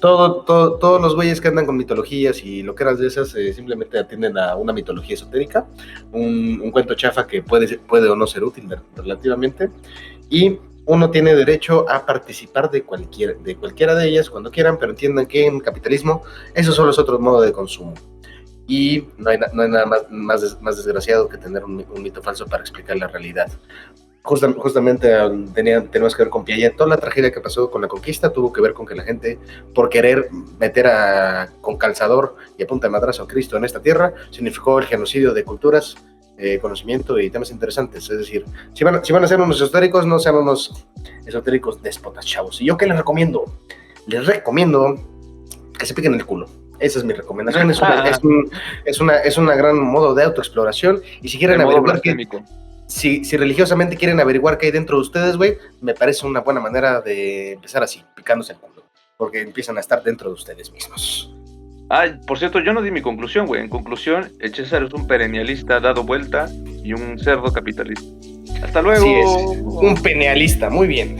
Todos los güeyes que andan con mitologías y lo que eras de esas simplemente atienden a una mitología esotérica, un cuento chafa que puede o no ser útil relativamente, y uno tiene derecho a participar de cualquiera de ellas cuando quieran, pero entiendan que en capitalismo eso solo es otro modo de consumo. Y no hay nada más desgraciado que tener un mito falso para explicar la realidad. Justamente tenemos que ver con Piaget. Toda la tragedia que pasó con la conquista tuvo que ver con que la gente, por querer meter con calzador y a punta de madrazo a Cristo en esta tierra, significó el genocidio de culturas, conocimiento y temas interesantes. Es decir, si van a ser unos esotéricos, no sean unos esotéricos déspotas, chavos. ¿Y yo qué les recomiendo? Les recomiendo que se piquen el culo. Esa es mi recomendación. Es una gran modo de autoexploración. Y si quieren averiguar si religiosamente quieren averiguar qué hay dentro de ustedes, güey, me parece una buena manera de empezar así, picándose el culo. Porque empiezan a estar dentro de ustedes mismos. Por cierto, yo no di mi conclusión, güey. En conclusión, el César es un perennialista dado vuelta y un cerdo capitalista. Hasta luego. Así es, un penealista, muy bien.